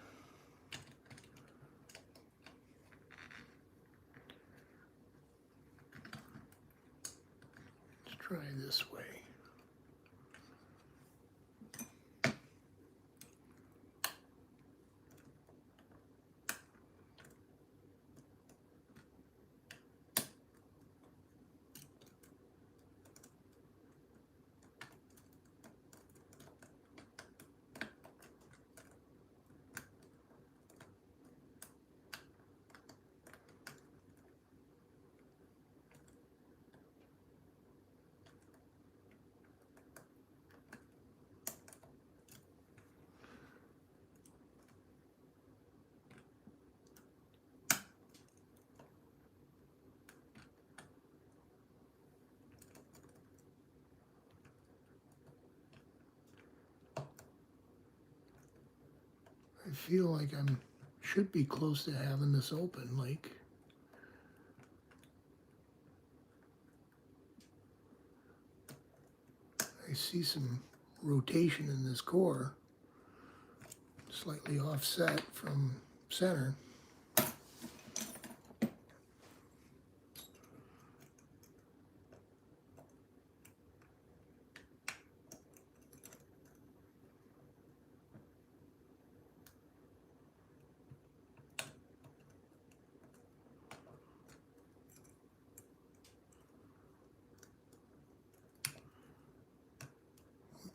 Let's try this way. I feel like should be close to having this open. Like, I see some rotation in this core, slightly offset from center.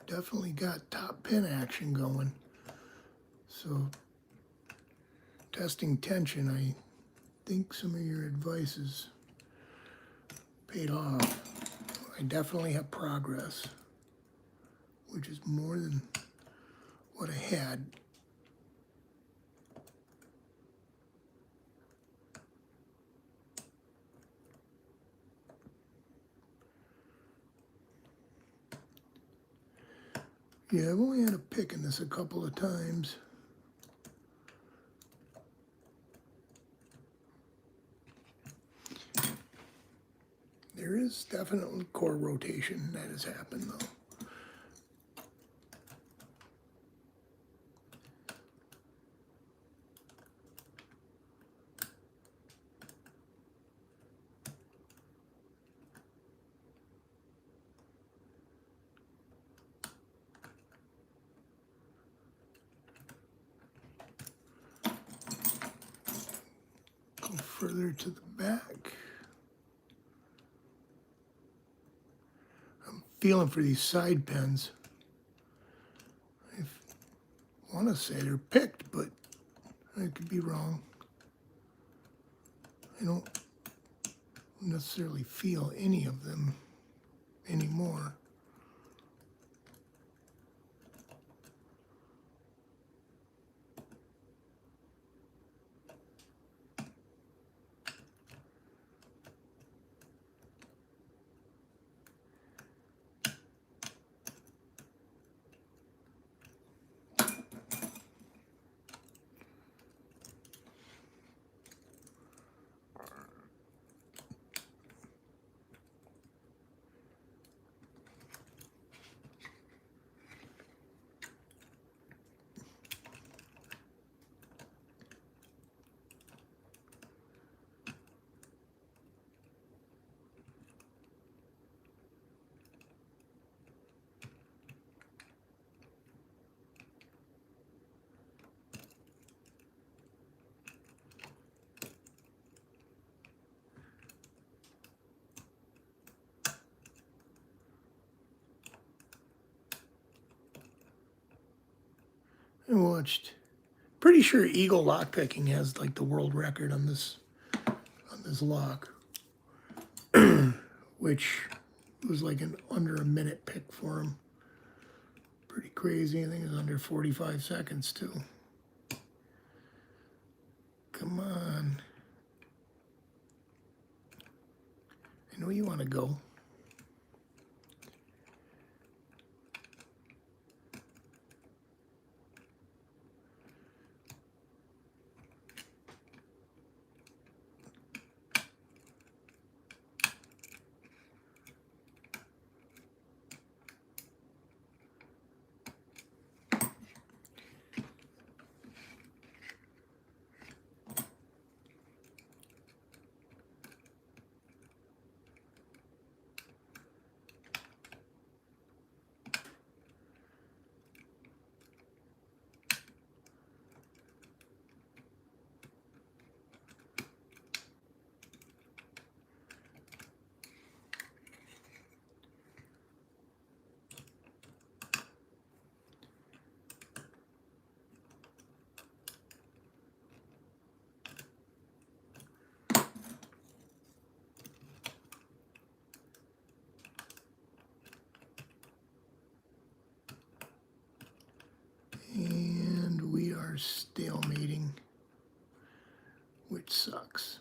Definitely got top pin action going. So testing tension, I think some of your advice has paid off. I definitely have progress, which is more than what I had. Yeah, I've only had a pick in this a couple of times. There is definitely core rotation that has happened though. Go further to the back. I'm feeling for these side pins. I want to say they're picked, but I could be wrong. I don't necessarily feel any of them anymore. I watched, pretty sure Eagle Lockpicking has like the world record on this lock, which was like under a minute pick for him. Pretty crazy. I think it was under 45 seconds too. Come on. I know you want to go. And we are stalemating, which sucks.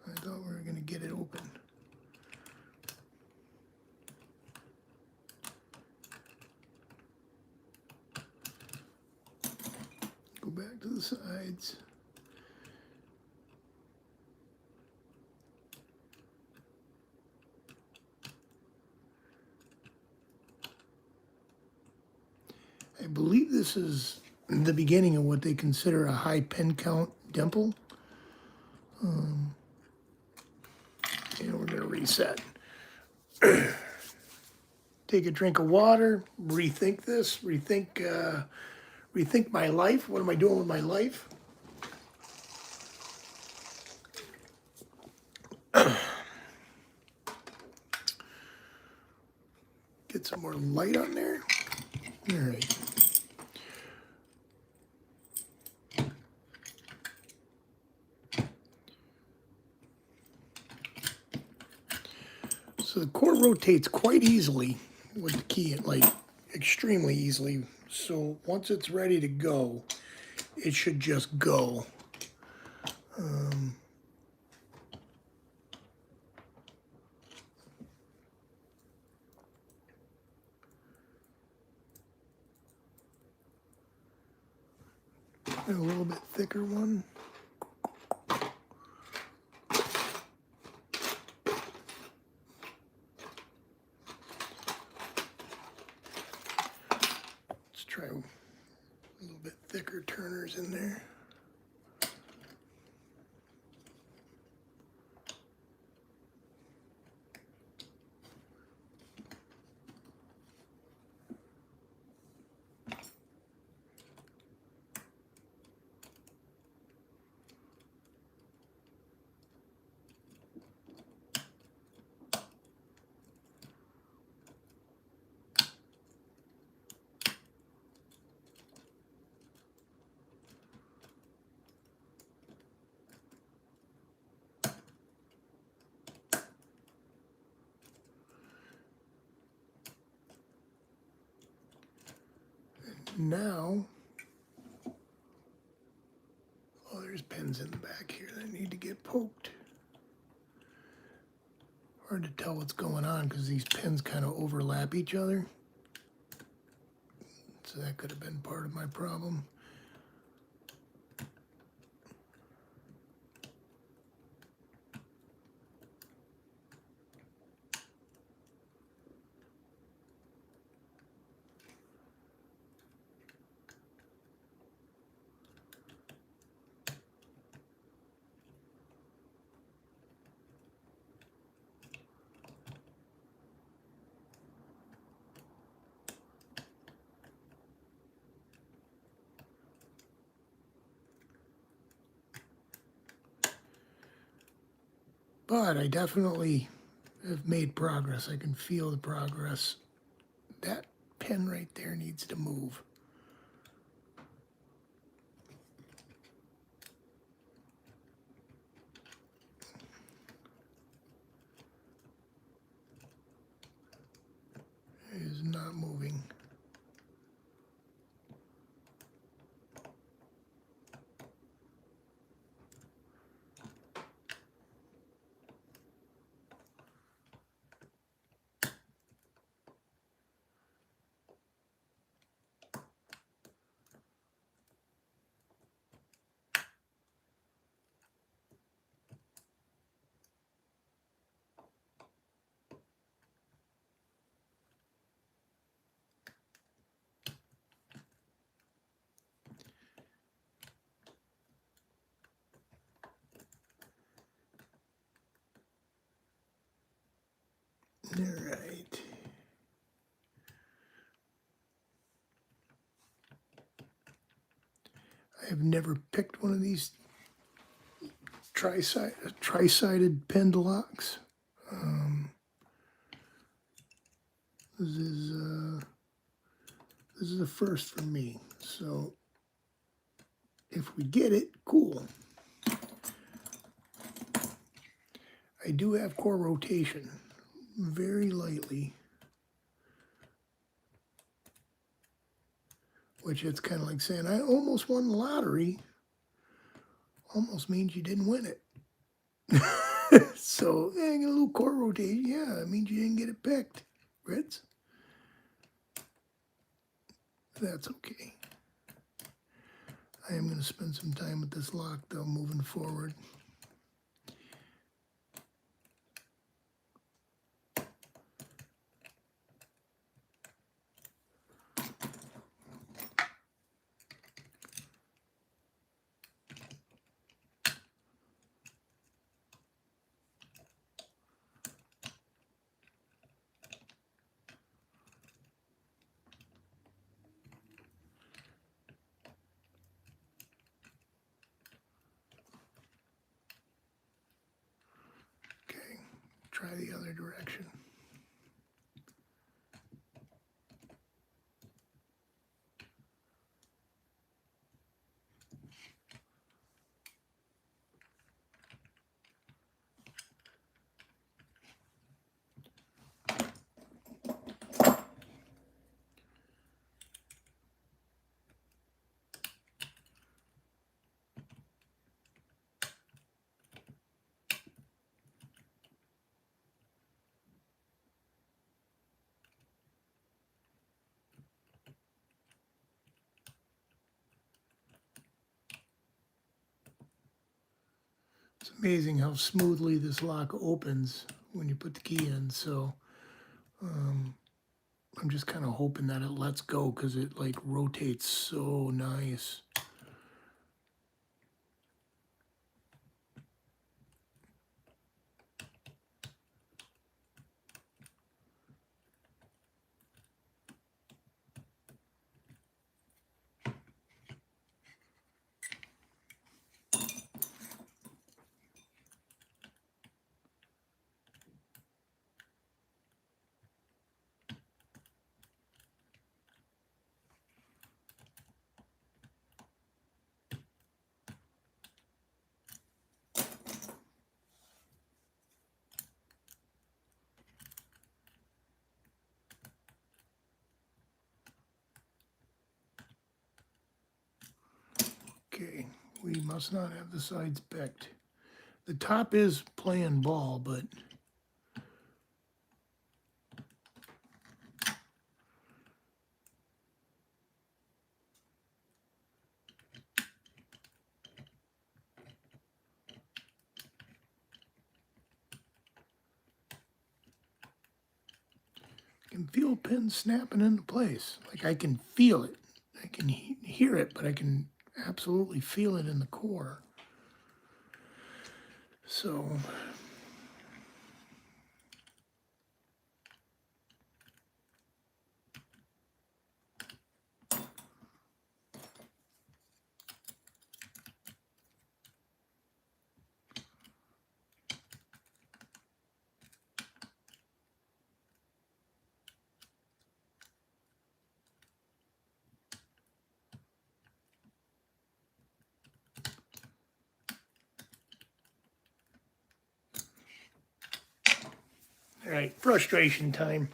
I thought we were going to get it open. Go back to the sides. I believe this is the beginning of what they consider a high pin count dimple. And we're going to reset. Take a drink of water, rethink this, rethink my life. What am I doing with my life? Get some more light on there. All right. So the core rotates quite easily with the key, like extremely easily. So once it's ready to go, it should just go. A little bit thicker one. Let's try a little bit thicker turners in there. Now, oh, there's pins in the back here that need to get poked. Hard to tell what's going on because these pins kind of overlap each other. So that could have been part of my problem. But I definitely have made progress. I can feel the progress. That pin right there needs to move. It is not moving. All right. I have never picked one of these tri-sided pinned locks. This is a first for me. So if we get it, cool. I do have core rotation, very lightly, which it's kind of like saying, I almost won the lottery. Almost means you didn't win it. So, yeah, I get a little core rotation. Yeah, that means you didn't get it picked, Ritz. That's okay. I am going to spend some time with this lock though moving forward. Okay, try the other direction. It's amazing how smoothly this lock opens when you put the key in, so I'm just kind of hoping that it lets go because it like rotates so nice. Okay, we must not have the sides pecked. The top is playing ball, but I can feel pins snapping into place. Like I can feel it. I can hear it, but I can absolutely feel it in the core. So all right, frustration time.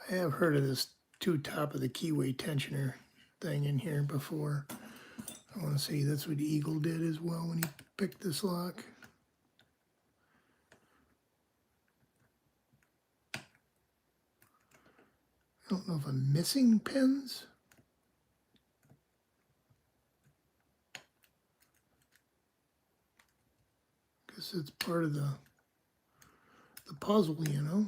I have heard of this top of the keyway tensioner thing in here before. I want to say that's what Eagle did as well when he picked this lock. I don't know if I'm missing pins. Guess it's part of the puzzle, you know.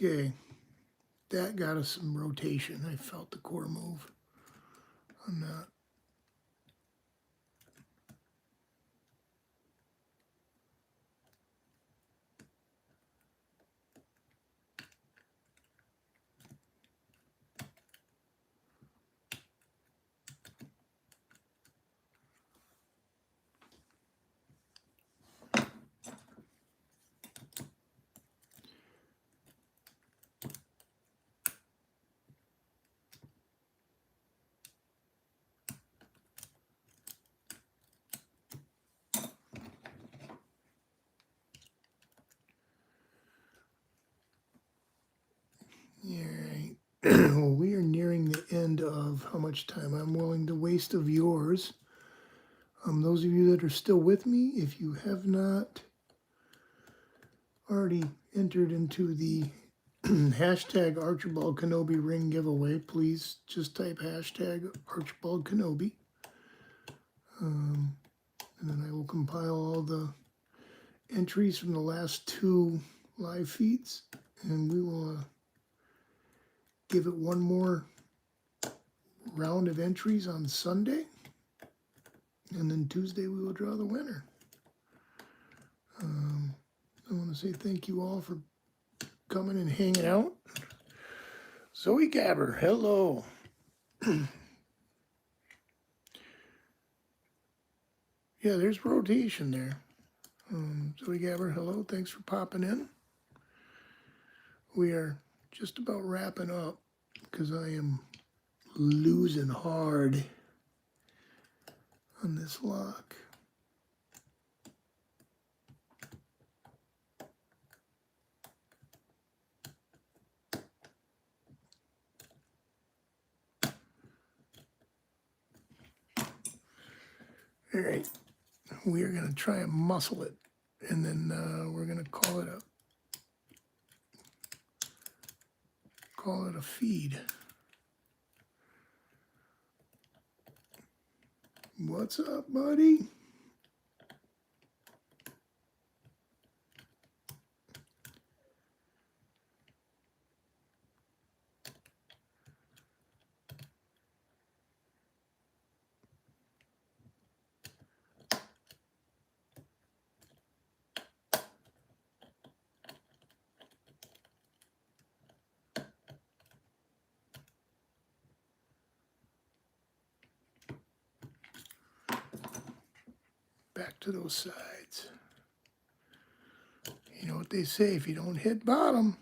Okay, that got us some rotation. I felt the core move on that. Well, we are nearing the end of how much time I'm willing to waste of yours. Those of you that are still with me, if you have not already entered into the hashtag Archibald Kenobi ring giveaway, please just type hashtag Archibald Kenobi. And then I will compile all the entries from the last 2 live feeds, and we will give it one more round of entries on Sunday, and then Tuesday we will draw the winner. I want to say thank you all for coming and hanging out. Zoe Gabber, hello. Yeah, there's rotation there. Zoe Gabber, hello. Thanks for popping in. We are just about wrapping up because I am losing hard on this lock. All right, we are going to try and muscle it, and then we're going to call it a feed. What's up, buddy? Back to those sides. You know what they say, if you don't hit bottom,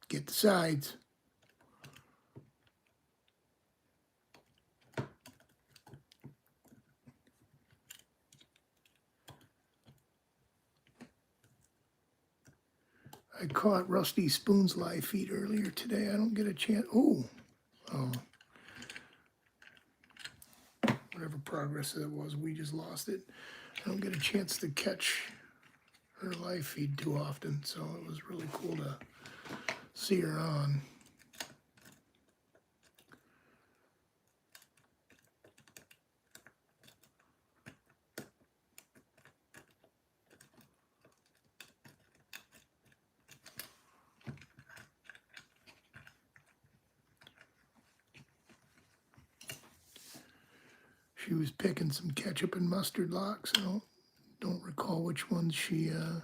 get the sides. I caught Rusty Spoon's live feed earlier today. I don't get a chance. Oh, whatever progress it was, we just lost it. I don't get a chance to catch her live feed too often, so it was really cool to see her on. She was picking some ketchup and mustard locks. I don't recall which ones she had,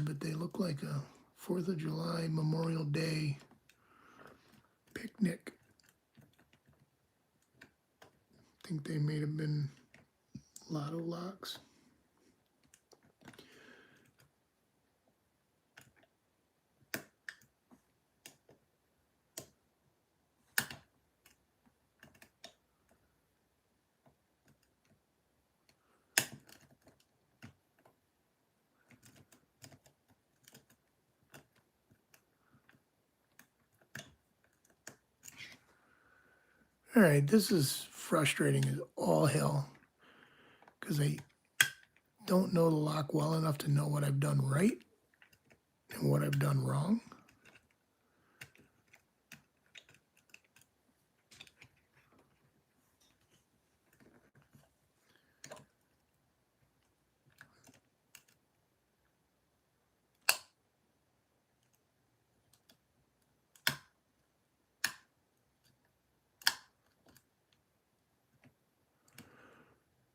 but they look like a 4th of July Memorial Day picnic. I think they may have been lotto locks. All right, this is frustrating as all hell because I don't know the lock well enough to know what I've done right and what I've done wrong.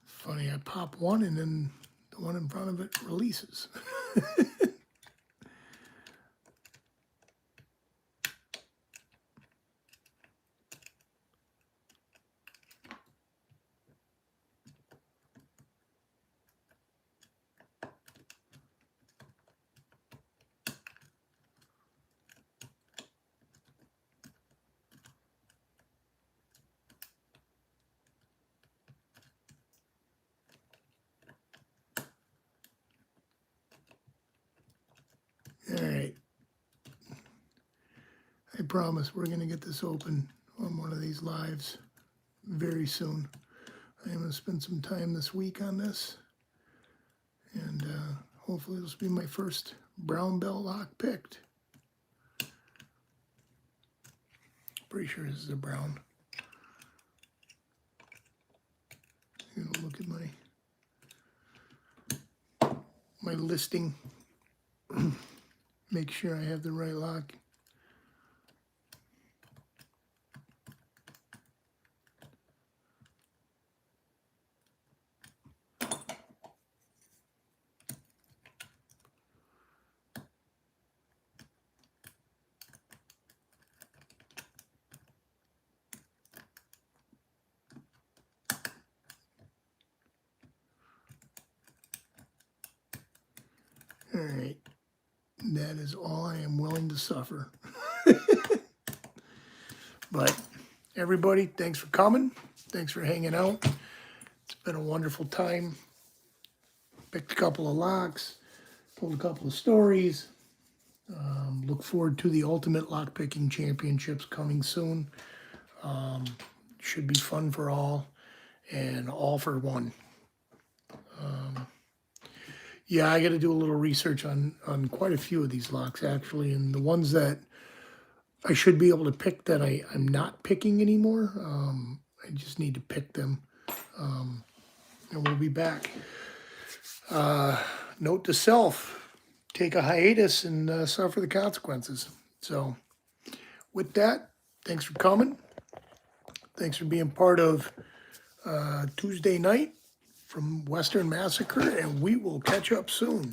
Funny, I pop one and then the one in front of it releases. I promise we're going to get this open on one of these lives very soon. I'm going to spend some time this week on this, and hopefully this will be my first brown belt lock picked. Pretty sure this is a brown. I'm going to look at my listing, make sure I have the right lock. All right, that is all I am willing to suffer. But everybody, thanks for coming. Thanks for hanging out. It's been a wonderful time. Picked a couple of locks, told a couple of stories. Look forward to the Ultimate Lockpicking Championships coming soon. Should be fun for all and all for one. Yeah, I got to do a little research on quite a few of these locks, actually, and the ones that I should be able to pick that I'm not picking anymore. I just need to pick them, and we'll be back. Note to self, take a hiatus and suffer the consequences. So with that, thanks for coming. Thanks for being part of Tuesday night from Western Massacre, and we will catch up soon.